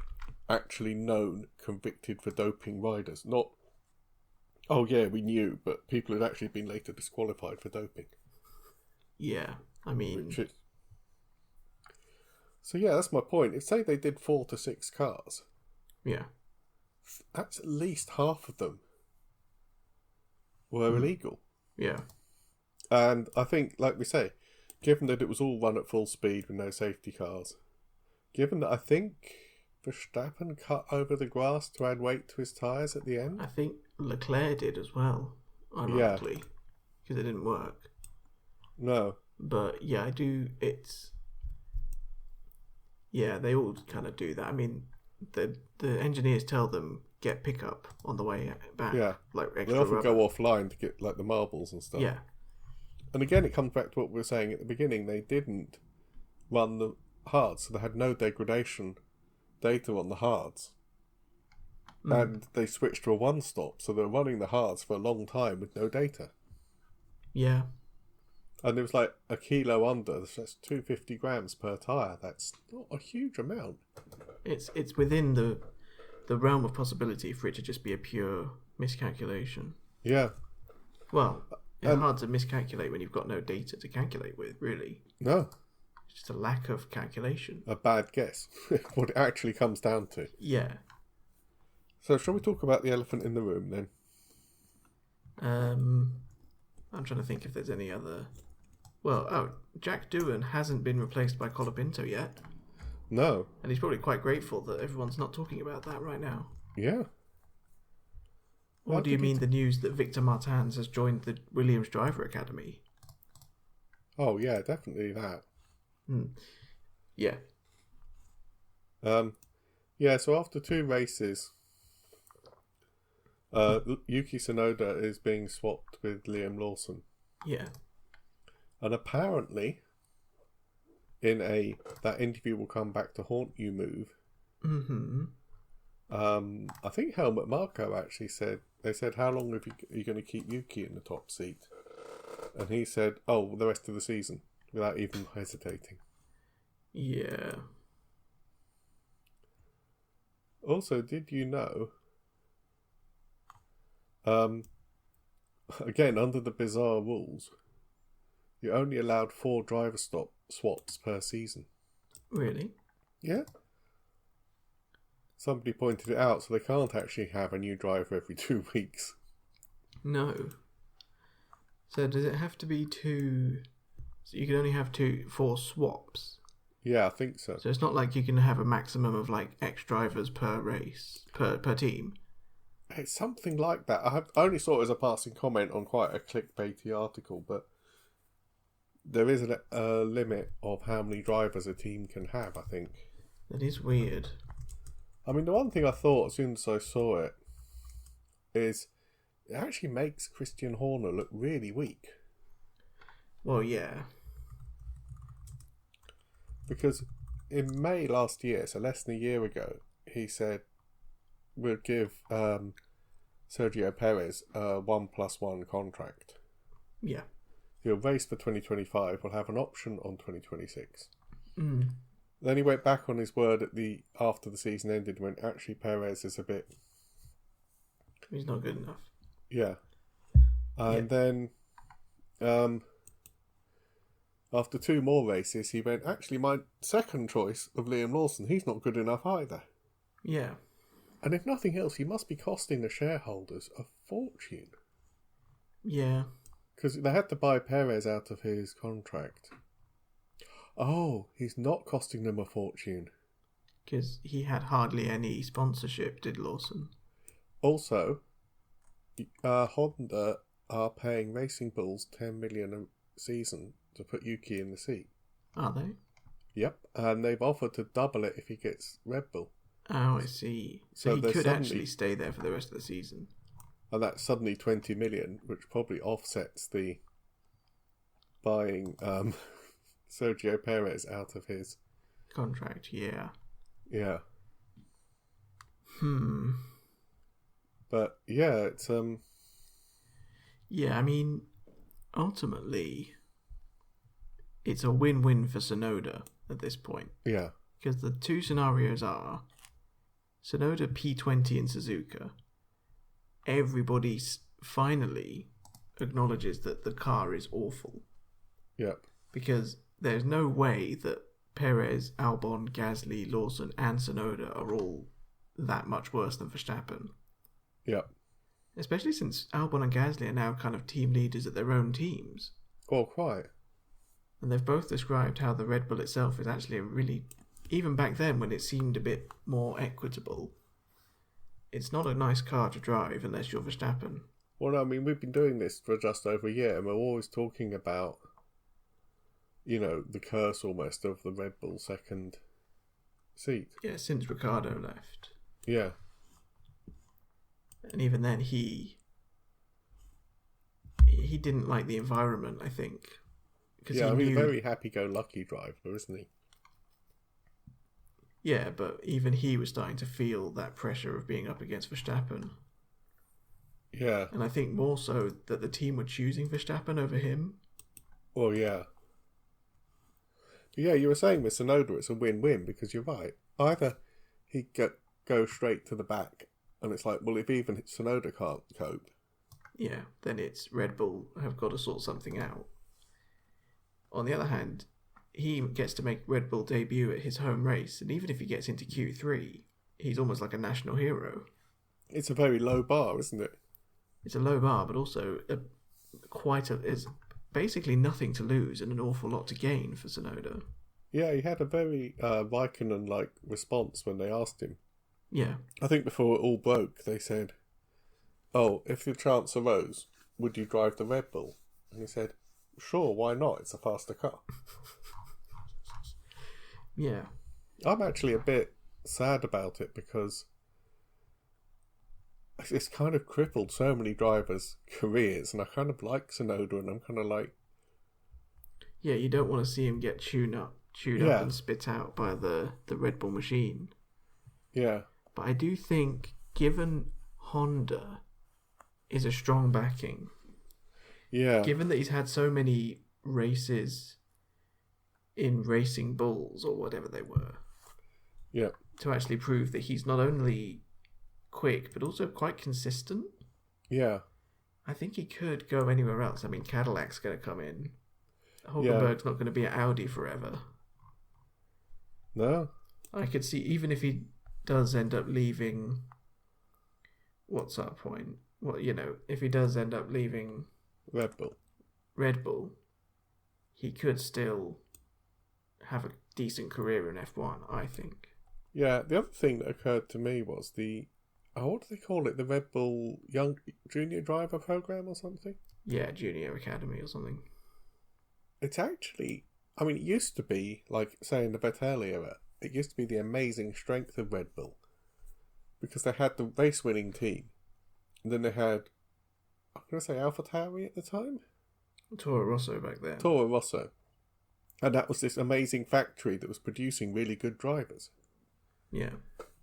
Speaker 1: actually known, convicted for doping riders. Not, oh yeah, we knew, but people had actually been later disqualified for doping.
Speaker 2: Yeah, I mean...
Speaker 1: So yeah, that's my point. Say they did 4 to 6 cars.
Speaker 2: Yeah.
Speaker 1: That's at least half of them were illegal.
Speaker 2: Yeah.
Speaker 1: And I think, like we say, given that it was all run at full speed with no safety cars, given that I think Verstappen cut over the grass to add weight to his tyres at the end.
Speaker 2: I think Leclerc did as well, ironically, because it didn't work.
Speaker 1: No.
Speaker 2: But yeah, I do. They all kind of do that. I mean, the engineers tell them get pickup on the way back. Yeah, extra
Speaker 1: they often
Speaker 2: rubber.
Speaker 1: go offline to get the marbles and stuff.
Speaker 2: Yeah.
Speaker 1: And again, it comes back to what we were saying at the beginning. They didn't run the hards, so they had no degradation data on the hards. And they switched to a one-stop, so they're running the hards for a long time with no data.
Speaker 2: Yeah.
Speaker 1: And it was a kilo under, so that's 250 grams per tyre. That's not a huge amount.
Speaker 2: It's within the realm of possibility for it to just be a pure miscalculation.
Speaker 1: Yeah.
Speaker 2: Well, it's hard to miscalculate when you've got no data to calculate with, really.
Speaker 1: No.
Speaker 2: It's just a lack of calculation.
Speaker 1: A bad guess. What it actually comes down to.
Speaker 2: Yeah.
Speaker 1: So shall we talk about the elephant in the room then?
Speaker 2: I'm trying to think if there's any other... Well, Jack Doohan hasn't been replaced by Colapinto yet.
Speaker 1: No.
Speaker 2: And he's probably quite grateful that everyone's not talking about that right now.
Speaker 1: Yeah.
Speaker 2: Or do you mean the news that Victor Martins has joined the Williams Driver Academy?
Speaker 1: Oh, yeah, definitely that.
Speaker 2: Yeah.
Speaker 1: Yeah, so after 2 races, Yuki Tsunoda is being swapped with Liam Lawson.
Speaker 2: Yeah.
Speaker 1: And apparently, in that interview will come back to haunt you move.
Speaker 2: Mm-hmm.
Speaker 1: I think Helmut Marko actually said, they said, how long are you going to keep Yuki in the top seat? And he said, oh, the rest of the season, without even hesitating.
Speaker 2: Yeah.
Speaker 1: Also, did you know, again, under the bizarre rules, you're only allowed 4 driver swaps per season.
Speaker 2: Really?
Speaker 1: Yeah. Somebody pointed it out, so they can't actually have a new driver every 2 weeks.
Speaker 2: No. So does it have to be 2... So you can only have 4 swaps?
Speaker 1: Yeah, I think so.
Speaker 2: So it's not like you can have a maximum of like X drivers per race, per team?
Speaker 1: It's something like that. I only saw it as a passing comment on quite a clickbaity article, but there is a limit of how many drivers a team can have, I think.
Speaker 2: That is weird.
Speaker 1: I mean, the one thing I thought as soon as I saw it is it actually makes Christian Horner look really weak.
Speaker 2: Well, yeah.
Speaker 1: Because in May last year, so less than a year ago, he said we'll give Sergio Perez a 1+1 contract.
Speaker 2: Yeah.
Speaker 1: He'll race for 2025, will have an option on 2026.
Speaker 2: Mm.
Speaker 1: Then he went back on his word after the season ended when actually Perez is a bit...
Speaker 2: He's not good enough.
Speaker 1: Yeah. And then after 2 more races, he went, actually, my second choice of Liam Lawson, he's not good enough either.
Speaker 2: Yeah.
Speaker 1: And if nothing else, he must be costing the shareholders a fortune.
Speaker 2: Yeah.
Speaker 1: Because they had to buy Perez out of his contract. Oh, he's not costing them a fortune.
Speaker 2: Because he had hardly any sponsorship, did Lawson.
Speaker 1: Also, Honda are paying Racing Bulls $10 million a season to put Yuki in the seat.
Speaker 2: Are they?
Speaker 1: Yep, and they've offered to double it if he gets Red Bull.
Speaker 2: Oh, I see. So he could actually stay there for the rest of the season.
Speaker 1: And that's suddenly $20 million, which probably offsets the buying Sergio Perez out of his
Speaker 2: contract. Yeah.
Speaker 1: Yeah. But yeah, it's
Speaker 2: Yeah, I mean, ultimately, it's a win-win for Tsunoda at this point.
Speaker 1: Yeah.
Speaker 2: Because the 2 scenarios are Tsunoda P20 in Suzuka. Everybody finally acknowledges that the car is awful.
Speaker 1: Yep.
Speaker 2: Because there's no way that Perez, Albon, Gasly, Lawson and Tsunoda are all that much worse than Verstappen.
Speaker 1: Yep.
Speaker 2: Especially since Albon and Gasly are now kind of team leaders at their own teams.
Speaker 1: Well, quite.
Speaker 2: And they've both described how the Red Bull itself is actually a really... Even back then when it seemed a bit more equitable, it's not a nice car to drive unless you're Verstappen.
Speaker 1: Well, I mean, we've been doing this for just over a year and we're always talking about, you know, the curse almost of the Red Bull second seat.
Speaker 2: Yeah, since Ricciardo left.
Speaker 1: Yeah.
Speaker 2: And even then he didn't like the environment, I think.
Speaker 1: Yeah, he's a very happy-go-lucky driver, isn't he?
Speaker 2: Yeah, but even he was starting to feel that pressure of being up against Verstappen.
Speaker 1: Yeah.
Speaker 2: And I think more so that the team were choosing Verstappen over him.
Speaker 1: Well, yeah. But yeah, you were saying with Tsunoda it's a win-win because you're right. Either he go straight to the back and it's like, well, if even Tsunoda can't cope.
Speaker 2: Yeah, then it's Red Bull have got to sort something out. On the other hand, he gets to make Red Bull debut at his home race, and even if he gets into Q3, he's almost like a national hero.
Speaker 1: It's a very low bar, isn't it?
Speaker 2: It's a low bar, but also it's basically nothing to lose and an awful lot to gain for Tsunoda.
Speaker 1: Yeah, he had a very Raikkonen-like response when they asked him.
Speaker 2: Yeah.
Speaker 1: I think before it all broke, they said, oh, if the chance arose, would you drive the Red Bull? And he said, sure, why not? It's a faster car. it's kind of crippled so many drivers' careers, and I kind of like Tsunoda, and I'm kind of like,
Speaker 2: yeah, you don't want to see him get chewed up and spit out by the Red Bull machine.
Speaker 1: Yeah.
Speaker 2: But I do think, given Honda is a strong backing, given that he's had so many races in Racing Bulls or whatever they were, to actually prove that he's not only quick but also quite consistent.
Speaker 1: Yeah.
Speaker 2: I think he could go anywhere else. I mean, Cadillac's going to come in. Hulkenberg's not going to be at Audi forever.
Speaker 1: No.
Speaker 2: I could see, even if he does end up leaving, what's our point? Well, if he does end up leaving
Speaker 1: Red Bull,
Speaker 2: he could still have a decent career in F1, I think.
Speaker 1: Yeah, the other thing that occurred to me was what do they call it? The Red Bull Young Junior Driver Program or something?
Speaker 2: Yeah, Junior Academy or something.
Speaker 1: It's actually, I mean, it used to be, like, say, in the Vettel era, it used to be the amazing strength of Red Bull. Because they had the race-winning team. And then they had, I'm going to say AlphaTauri at the time?
Speaker 2: Toro Rosso back then.
Speaker 1: Toro Rosso. And that was this amazing factory that was producing really good drivers.
Speaker 2: Yeah.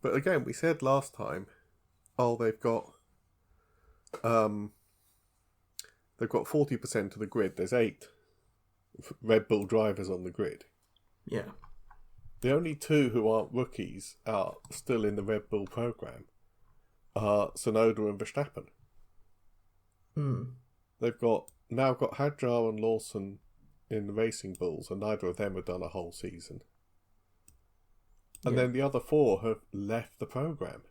Speaker 1: But again, we said last time, they've got 40% of the grid. There's 8 Red Bull drivers on the grid.
Speaker 2: Yeah.
Speaker 1: The only 2 who aren't rookies are still in the Red Bull program are Tsunoda and Verstappen. They've now got Hadjar and Lawson in the Racing Bulls, and neither of them have done a whole season. And then the other 4 have left the program.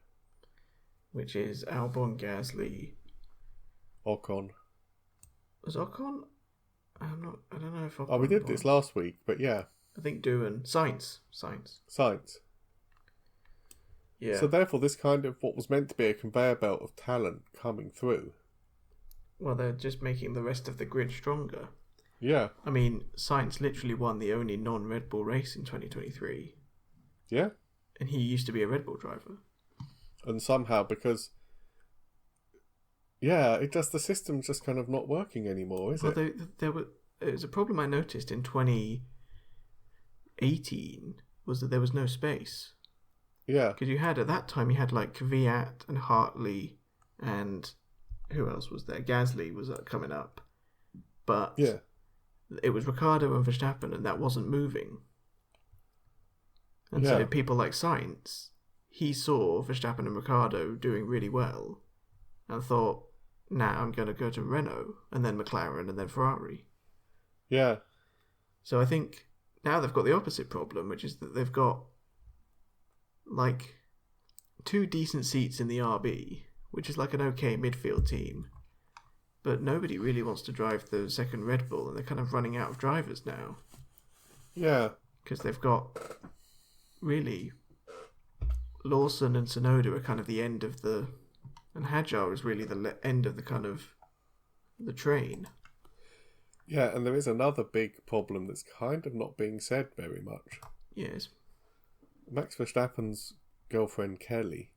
Speaker 2: Which is Albon, Gasly,
Speaker 1: Ocon.
Speaker 2: Was Ocon? I don't know if Ocon.
Speaker 1: Oh, we did this last week, but yeah.
Speaker 2: I think Doohan. Sainz. Yeah.
Speaker 1: So therefore, this kind of what was meant to be a conveyor belt of talent coming through.
Speaker 2: Well, they're just making the rest of the grid stronger.
Speaker 1: Yeah.
Speaker 2: I mean, Sainz literally won the only non-Red Bull race in 2023.
Speaker 1: Yeah.
Speaker 2: And he used to be a Red Bull driver.
Speaker 1: And somehow, because... Yeah, the system's just kind of not working anymore, is it?
Speaker 2: It was a problem I noticed in 2018, was that there was no space.
Speaker 1: Yeah.
Speaker 2: Because at that time, you had like Kvyat and Hartley and who else was there? Gasly was coming up. But it was Ricciardo and Verstappen, and that wasn't moving. And so people like Sainz, he saw Verstappen and Ricciardo doing really well and thought, I'm going to go to Renault and then McLaren and then Ferrari.
Speaker 1: Yeah.
Speaker 2: So I think now they've got the opposite problem, which is that they've got like 2 decent seats in the RB, which is like an okay midfield team. But nobody really wants to drive the second Red Bull, and they're kind of running out of drivers now.
Speaker 1: Yeah.
Speaker 2: Because they've got really Lawson and Tsunoda are kind of the end of the... And Hadjar is really the end of the kind of the train.
Speaker 1: Yeah, and there is another big problem that's kind of not being said very much.
Speaker 2: Yes.
Speaker 1: Max Verstappen's girlfriend Kelly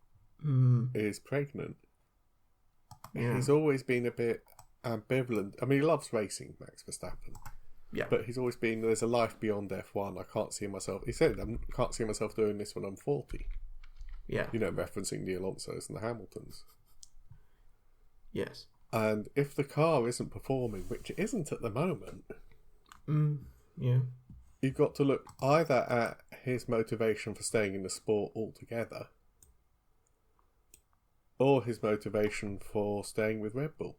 Speaker 1: is pregnant.
Speaker 2: Yeah.
Speaker 1: He's always been a bit ambivalent. I mean, he loves racing, Max Verstappen.
Speaker 2: Yeah.
Speaker 1: But he's always been, there's a life beyond F1. I can't see myself... He said, I can't see myself doing this when I'm 40.
Speaker 2: Yeah.
Speaker 1: Referencing the Alonsos and the Hamiltons.
Speaker 2: Yes.
Speaker 1: And if the car isn't performing, which it isn't at the moment...
Speaker 2: Yeah.
Speaker 1: You've got to look either at his motivation for staying in the sport altogether, or his motivation for staying with Red Bull.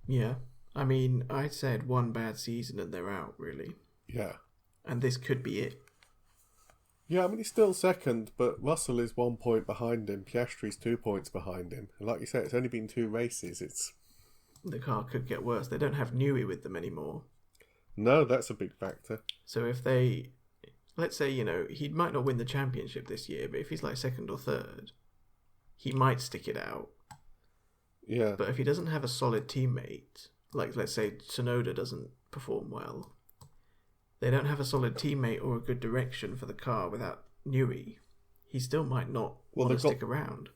Speaker 2: Yeah. I mean, I'd said 1 bad season and they're out, really.
Speaker 1: Yeah.
Speaker 2: And this could be it.
Speaker 1: Yeah, I mean, he's still second, but Russell is 1 point behind him. Piastri's 2 points behind him. And like you said, it's only been 2 races.
Speaker 2: The car could get worse. They don't have Newey with them anymore.
Speaker 1: No, that's a big factor.
Speaker 2: So if they... Let's say, he might not win the championship this year, but if he's like 2nd or 3rd, he might stick it out.
Speaker 1: Yeah.
Speaker 2: But if he doesn't have a solid teammate, like let's say Tsunoda doesn't perform well, they don't have a solid teammate or a good direction for the car without Newey, he still might not want to stick around.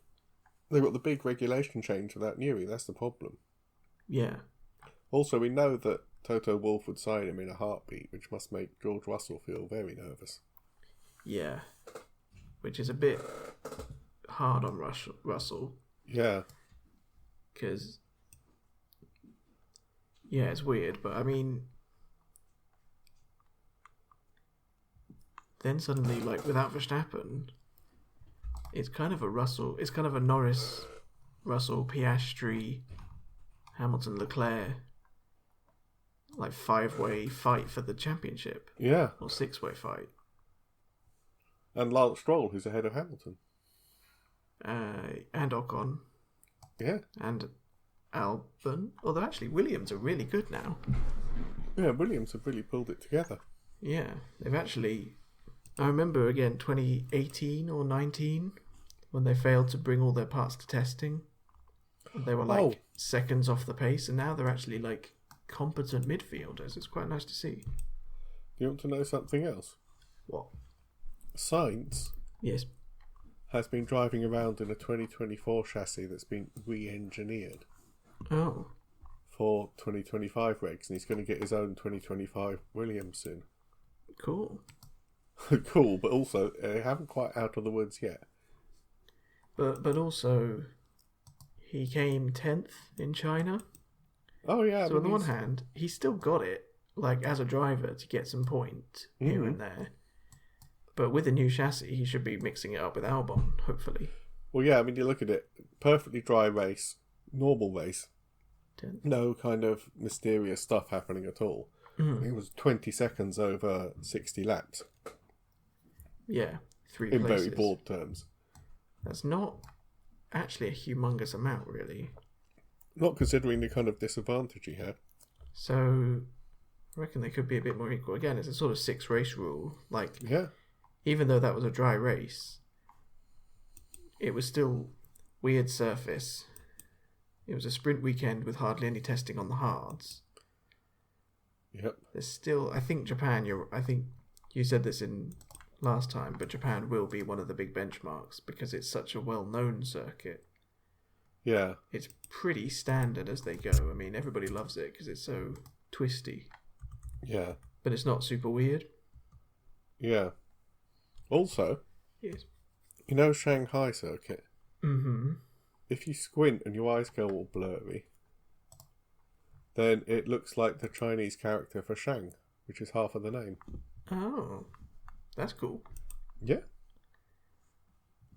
Speaker 1: They've got the big regulation change without Newey. That's the problem.
Speaker 2: Yeah.
Speaker 1: Also, we know that Toto Wolff would sign him in a heartbeat, which must make George Russell feel very nervous.
Speaker 2: Yeah. Which is a bit hard on Russell.
Speaker 1: Yeah.
Speaker 2: Because, yeah, it's weird. But, I mean, then suddenly, like, without Verstappen, it's kind of a Norris, Russell, Piastri, Hamilton, Leclerc, like 5-way fight for the championship.
Speaker 1: Yeah.
Speaker 2: Or 6-way fight.
Speaker 1: And Lance Stroll, who's ahead of Hamilton.
Speaker 2: And Ocon.
Speaker 1: Yeah.
Speaker 2: And Albon. Although actually Williams are really good now.
Speaker 1: Yeah, Williams have really pulled it together.
Speaker 2: Yeah. They've actually... I remember again 2018 or 19 when they failed to bring all their parts to testing. They were like seconds off the pace, and now they're actually like competent midfielders. It's quite nice to see.
Speaker 1: Do you want to know something else?
Speaker 2: What?
Speaker 1: Sainz
Speaker 2: Yes.
Speaker 1: has been driving around in a 2024 chassis that's been re-engineered
Speaker 2: Oh.
Speaker 1: for 2025 regs, and he's going to get his own 2025 Williams soon.
Speaker 2: Cool.
Speaker 1: Cool, but also they haven't quite out of the woods yet.
Speaker 2: But also, he came 10th in China.
Speaker 1: Oh yeah.
Speaker 2: So on the one hand, he's still got it, like as a driver, to get some points here and there. But with a new chassis, he should be mixing it up with Albon, hopefully.
Speaker 1: Well, yeah, I mean, you look at it, perfectly dry race, normal race,
Speaker 2: 10th.
Speaker 1: no kind of mysterious stuff happening at all. It was 20 seconds over 60 laps.
Speaker 2: Yeah, 3
Speaker 1: in
Speaker 2: places.
Speaker 1: very broad terms.
Speaker 2: That's not actually a humongous amount, really.
Speaker 1: Not considering the kind of disadvantage he had.
Speaker 2: So, I reckon they could be a bit more equal. Again, it's a sort of 6-race rule. Like,
Speaker 1: Yeah.
Speaker 2: even though that was a dry race, it was still weird surface. It was a sprint weekend with hardly any testing on the hards.
Speaker 1: Yep.
Speaker 2: There's still, I think Japan, I think you said this in last time, but Japan will be one of the big benchmarks because it's such a well-known circuit.
Speaker 1: Yeah.
Speaker 2: It's pretty standard as they go. I mean, everybody loves it because it's so twisty.
Speaker 1: Yeah.
Speaker 2: But it's not super weird.
Speaker 1: Yeah. Also,
Speaker 2: Yes.
Speaker 1: you know Shanghai circuit?
Speaker 2: Mm-hmm.
Speaker 1: If you squint and your eyes go all blurry, then it looks like the Chinese character for Shang, which is half of the name.
Speaker 2: Oh, that's cool.
Speaker 1: Yeah.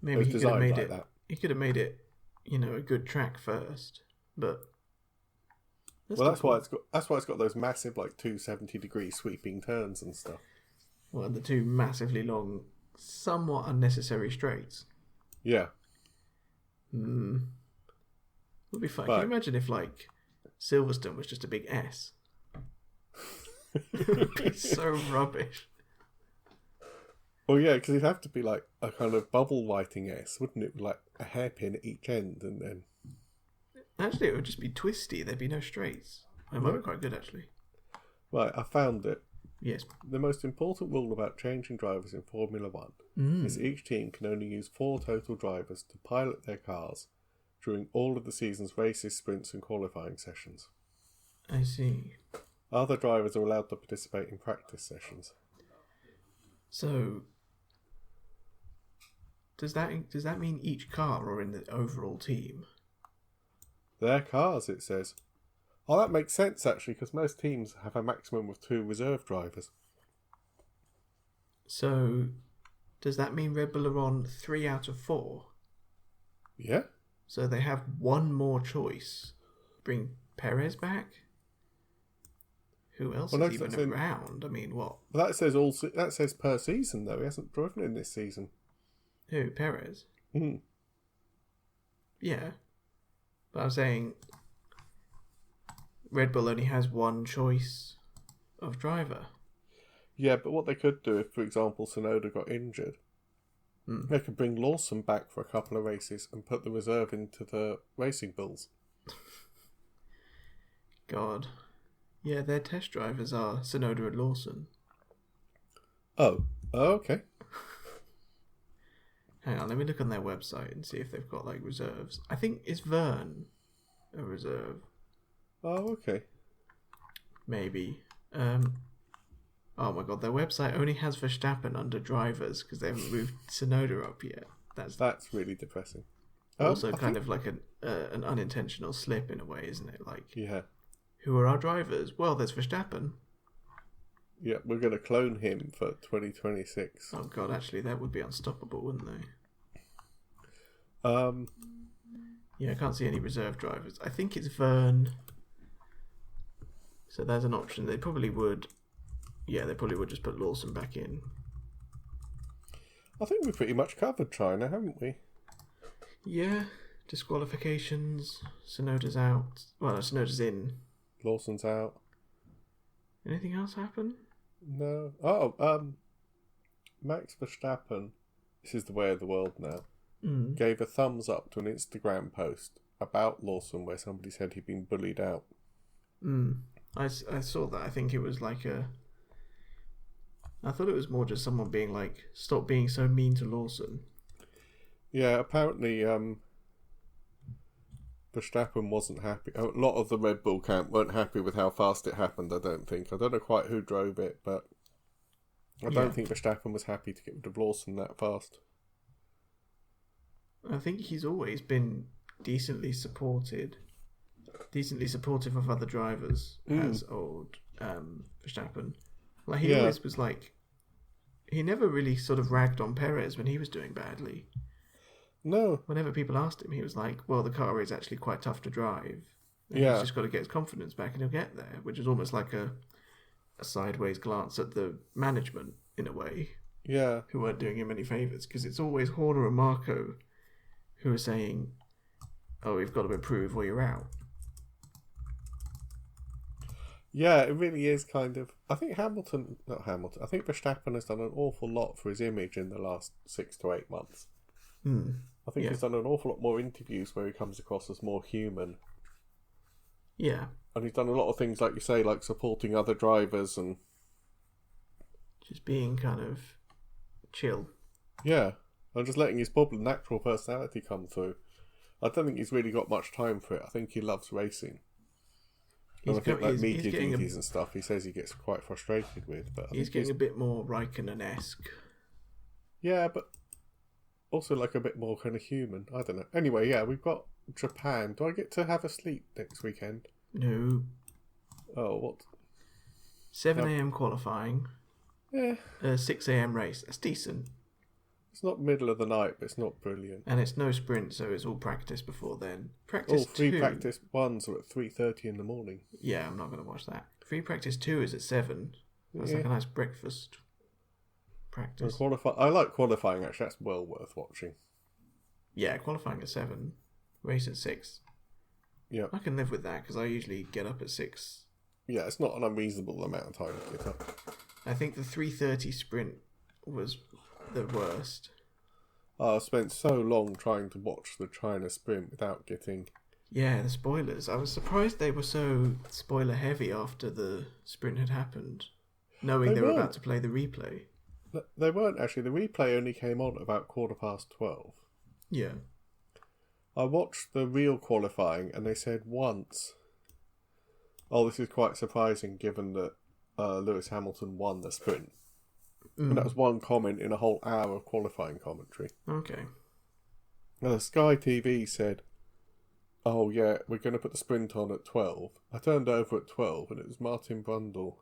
Speaker 2: Maybe he could have
Speaker 1: designed
Speaker 2: made
Speaker 1: like
Speaker 2: it.
Speaker 1: that.
Speaker 2: He could have made it, a good track first. But
Speaker 1: That's why it's got those massive, like 270-degree sweeping turns and stuff.
Speaker 2: Well, and the two massively long, somewhat unnecessary straights.
Speaker 1: Yeah.
Speaker 2: Would be fun.
Speaker 1: But,
Speaker 2: Can you imagine if like Silverstone was just a big S? It would be so rubbish.
Speaker 1: Well, yeah, because it'd have to be like a kind of bubble lighting S, wouldn't it? Like a hairpin at each end, and then...
Speaker 2: Actually, it would just be twisty. There'd be no straights. It might be quite good, actually.
Speaker 1: Right, I found it.
Speaker 2: Yes.
Speaker 1: The most important rule about changing drivers in Formula 1 is each team can only use 4 total drivers to pilot their cars during all of the season's races, sprints and qualifying sessions.
Speaker 2: I see.
Speaker 1: Other drivers are allowed to participate in practice sessions.
Speaker 2: So, does that mean each car or in the overall team?
Speaker 1: Their cars, it says. Oh, that makes sense, actually, because most teams have a maximum of 2 reserve drivers.
Speaker 2: So, does that mean Red Bull are on 3 out of 4?
Speaker 1: Yeah.
Speaker 2: So they have one more choice. Bring Perez back? Who else is even around? I mean, what?
Speaker 1: Well, that says per season, though. He hasn't driven in this season.
Speaker 2: Who? Perez?
Speaker 1: Mm.
Speaker 2: Yeah. But I'm saying Red Bull only has one choice of driver.
Speaker 1: Yeah, but what they could do if, for example, Tsunoda got injured, they could bring Lawson back for a couple of races and put the reserve into the Racing Bulls.
Speaker 2: God. Yeah, their test drivers are Tsunoda and Lawson.
Speaker 1: Oh, okay.
Speaker 2: Hang on, let me look on their website and see if they've got like reserves. I think is Vern a reserve?
Speaker 1: Oh, okay.
Speaker 2: Maybe. Oh my god, their website only has Verstappen under drivers because they haven't moved Tsunoda up yet.
Speaker 1: That's really depressing.
Speaker 2: Also, kind of like an unintentional slip in a way, isn't it? Like,
Speaker 1: yeah.
Speaker 2: Who are our drivers? Well, there's Verstappen.
Speaker 1: Yeah, we're going to clone him for 2026.
Speaker 2: Oh god, actually, that would be unstoppable, wouldn't they? Yeah, I can't see any reserve drivers. I think it's Vern. So there's an option. They probably would. Yeah, they probably would just put Lawson back in.
Speaker 1: I think we've pretty much covered China, haven't we?
Speaker 2: Yeah, disqualifications. Tsunoda's out. Well, no, Tsunoda's in.
Speaker 1: Lawson's out.
Speaker 2: Anything else happen?
Speaker 1: No. Max Verstappen, this is the way of the world now, gave a thumbs up to an Instagram post about Lawson where somebody said he'd been bullied out.
Speaker 2: I saw that. I think it was like I thought it was more just someone being like, stop being so mean to Lawson.
Speaker 1: Yeah, apparently Verstappen wasn't happy. A lot of the Red Bull camp weren't happy with how fast it happened, I don't think. I don't know quite who drove it, but I don't think Verstappen was happy to get rid of Lawson that fast.
Speaker 2: I think he's always been decently supportive of other drivers as old Verstappen. Like he always was like, he never really sort of ragged on Perez when he was doing badly.
Speaker 1: No.
Speaker 2: Whenever people asked him, he was like, well, the car is actually quite tough to drive. And he's just got to get his confidence back and he'll get there, which is almost like a sideways glance at the management in a way.
Speaker 1: Yeah.
Speaker 2: Who weren't doing him any favours, because it's always Horner and Marco who are saying, oh, we've got to improve or you're out.
Speaker 1: Yeah, it really is kind of... I think Verstappen has done an awful lot for his image in the last 6 to 8 months. I think he's done an awful lot more interviews where he comes across as more human.
Speaker 2: Yeah.
Speaker 1: And he's done a lot of things, like you say, like supporting other drivers and...
Speaker 2: just being kind of chill.
Speaker 1: Yeah, and just letting his natural personality come through. I don't think he's really got much time for it. I think he loves racing. And I think like media duties and stuff, he says he gets quite frustrated with. But
Speaker 2: he's getting a bit more Raikkonen-esque.
Speaker 1: Yeah, but also like a bit more kind of human. I don't know. Anyway, yeah, we've got Japan. Do I get to have a sleep next weekend?
Speaker 2: No.
Speaker 1: Oh, what?
Speaker 2: 7 a.m. qualifying.
Speaker 1: Yeah.
Speaker 2: 6 a.m. race. That's decent.
Speaker 1: It's not middle of the night, but it's not brilliant.
Speaker 2: And it's no sprint, so it's all practice before then.
Speaker 1: All three practice ones are at 3:30 in the morning.
Speaker 2: Yeah, I'm not going to watch that. Free practice 2 is at 7. That's like a nice breakfast practice.
Speaker 1: I like qualifying, actually. That's well worth watching.
Speaker 2: Yeah, qualifying at 7. Race at 6.
Speaker 1: Yeah.
Speaker 2: I can live with that, because I usually get up at 6.
Speaker 1: Yeah, it's not an unreasonable amount of time to get up.
Speaker 2: I think the 3:30 sprint was the worst.
Speaker 1: I spent so long trying to watch the China sprint without getting...
Speaker 2: Yeah, the spoilers. I was surprised they were so spoiler heavy after the sprint had happened, knowing they were about to play the replay.
Speaker 1: They weren't actually. The replay only came on about 12:15.
Speaker 2: Yeah.
Speaker 1: I watched the real qualifying and they said once, oh, this is quite surprising given that Lewis Hamilton won the sprint. And that was one comment in a whole hour of qualifying commentary.
Speaker 2: Okay.
Speaker 1: And Sky TV said, oh yeah, we're going to put the sprint on at 12. I turned over at 12 and it was Martin Brundle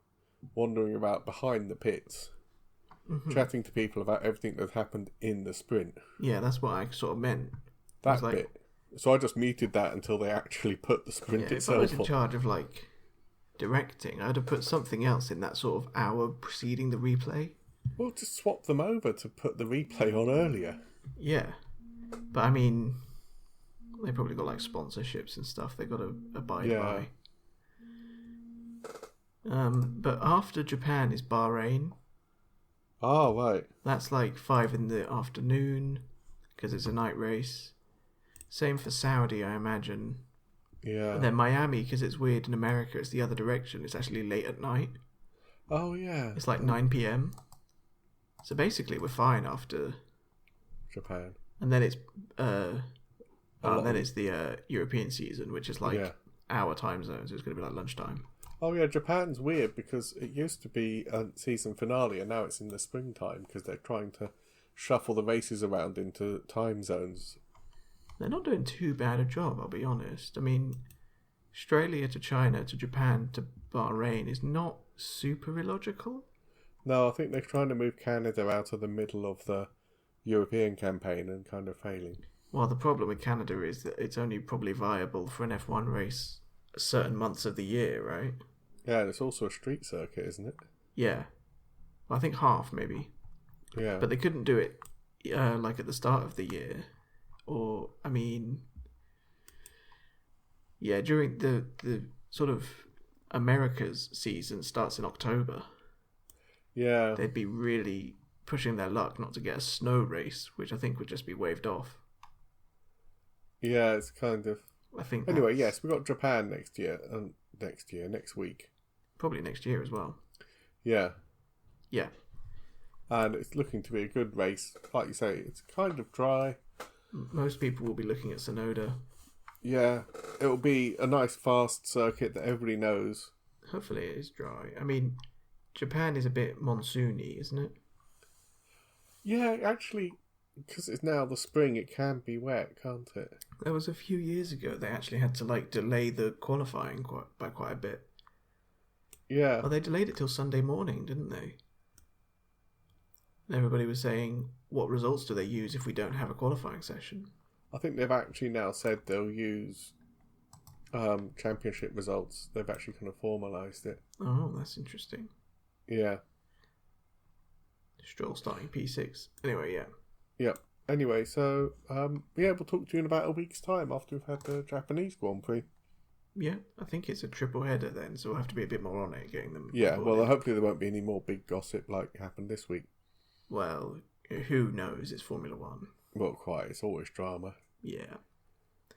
Speaker 1: wandering about behind the pits, chatting to people about everything that happened in the sprint.
Speaker 2: Yeah, that's what I sort of meant.
Speaker 1: That bit. So I just muted that until they actually put the sprint itself on.
Speaker 2: If I was in charge of like directing, I'd have put something else in that sort of hour preceding the replay.
Speaker 1: Well, just swap them over to put the replay on earlier.
Speaker 2: Yeah. But I mean, they probably got like sponsorships and stuff they've got to abide by. But after Japan is Bahrain.
Speaker 1: Oh, right.
Speaker 2: That's like 5 in the afternoon because it's a night race. Same for Saudi, I imagine.
Speaker 1: Yeah.
Speaker 2: And then Miami, because it's weird in America, it's the other direction. It's actually late at night.
Speaker 1: Oh, yeah.
Speaker 2: It's like 9 p.m. So basically we're fine after
Speaker 1: Japan.
Speaker 2: And then it's the European season, which is like our time zone, so it's going to be like lunchtime.
Speaker 1: Oh yeah, Japan's weird because it used to be a season finale and now it's in the springtime because they're trying to shuffle the races around into time zones.
Speaker 2: They're not doing too bad a job, I'll be honest. I mean, Australia to China to Japan to Bahrain is not super illogical.
Speaker 1: No, I think they're trying to move Canada out of the middle of the European campaign and kind of failing.
Speaker 2: Well, the problem with Canada is that it's only probably viable for an F1 race certain months of the year, right?
Speaker 1: Yeah, and it's also a street circuit, isn't it?
Speaker 2: Yeah. Well, I think half, maybe.
Speaker 1: Yeah.
Speaker 2: But they couldn't do it like at the start of the year. Or, I mean... Yeah, during the sort of America's season starts in October.
Speaker 1: Yeah.
Speaker 2: They'd be really pushing their luck not to get a snow race, which I think would just be waved off.
Speaker 1: Yeah, it's kind of...
Speaker 2: I think.
Speaker 1: Anyway, yes, we've got Japan next week.
Speaker 2: Probably next year as well.
Speaker 1: Yeah.
Speaker 2: Yeah.
Speaker 1: And it's looking to be a good race. Like you say, it's kind of dry.
Speaker 2: Most people will be looking at Sonoda.
Speaker 1: Yeah, it'll be a nice fast circuit that everybody knows.
Speaker 2: Hopefully it is dry. I mean, Japan is a bit monsoony, isn't it?
Speaker 1: Yeah, actually, because it's now the spring, it can be wet, can't it?
Speaker 2: There was a few years ago they actually had to delay the qualifying by quite a bit.
Speaker 1: Yeah.
Speaker 2: Well, they delayed it till Sunday morning, didn't they? And everybody was saying, what results do they use if we don't have a qualifying session?
Speaker 1: I think they've actually now said they'll use championship results. They've actually kind of formalised it.
Speaker 2: Oh, that's interesting.
Speaker 1: Yeah.
Speaker 2: Stroll starting P6. Anyway, yeah.
Speaker 1: Yep. Anyway, so we'll talk to you in about a week's time after we've had the Japanese Grand Prix.
Speaker 2: Yeah, I think it's a triple header then, so we'll have to be a bit more on it, getting them.
Speaker 1: Yeah, well, hopefully there won't be any more big gossip like happened this week.
Speaker 2: Well, who knows? It's Formula One.
Speaker 1: Well, quite. It's always drama.
Speaker 2: Yeah.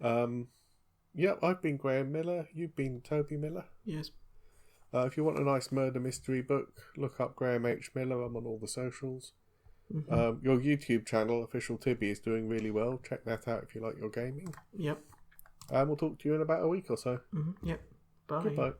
Speaker 1: I've been Graham Miller. You've been Toby Miller.
Speaker 2: Yes.
Speaker 1: If you want a nice murder mystery book, look up Graham H. Miller. I'm on all the socials. Mm-hmm. Your YouTube channel, Official Tibby, is doing really well. Check that out if you like your gaming.
Speaker 2: Yep.
Speaker 1: And we'll talk to you in about a week or so.
Speaker 2: Mm-hmm. Yep. Bye.
Speaker 1: Goodbye.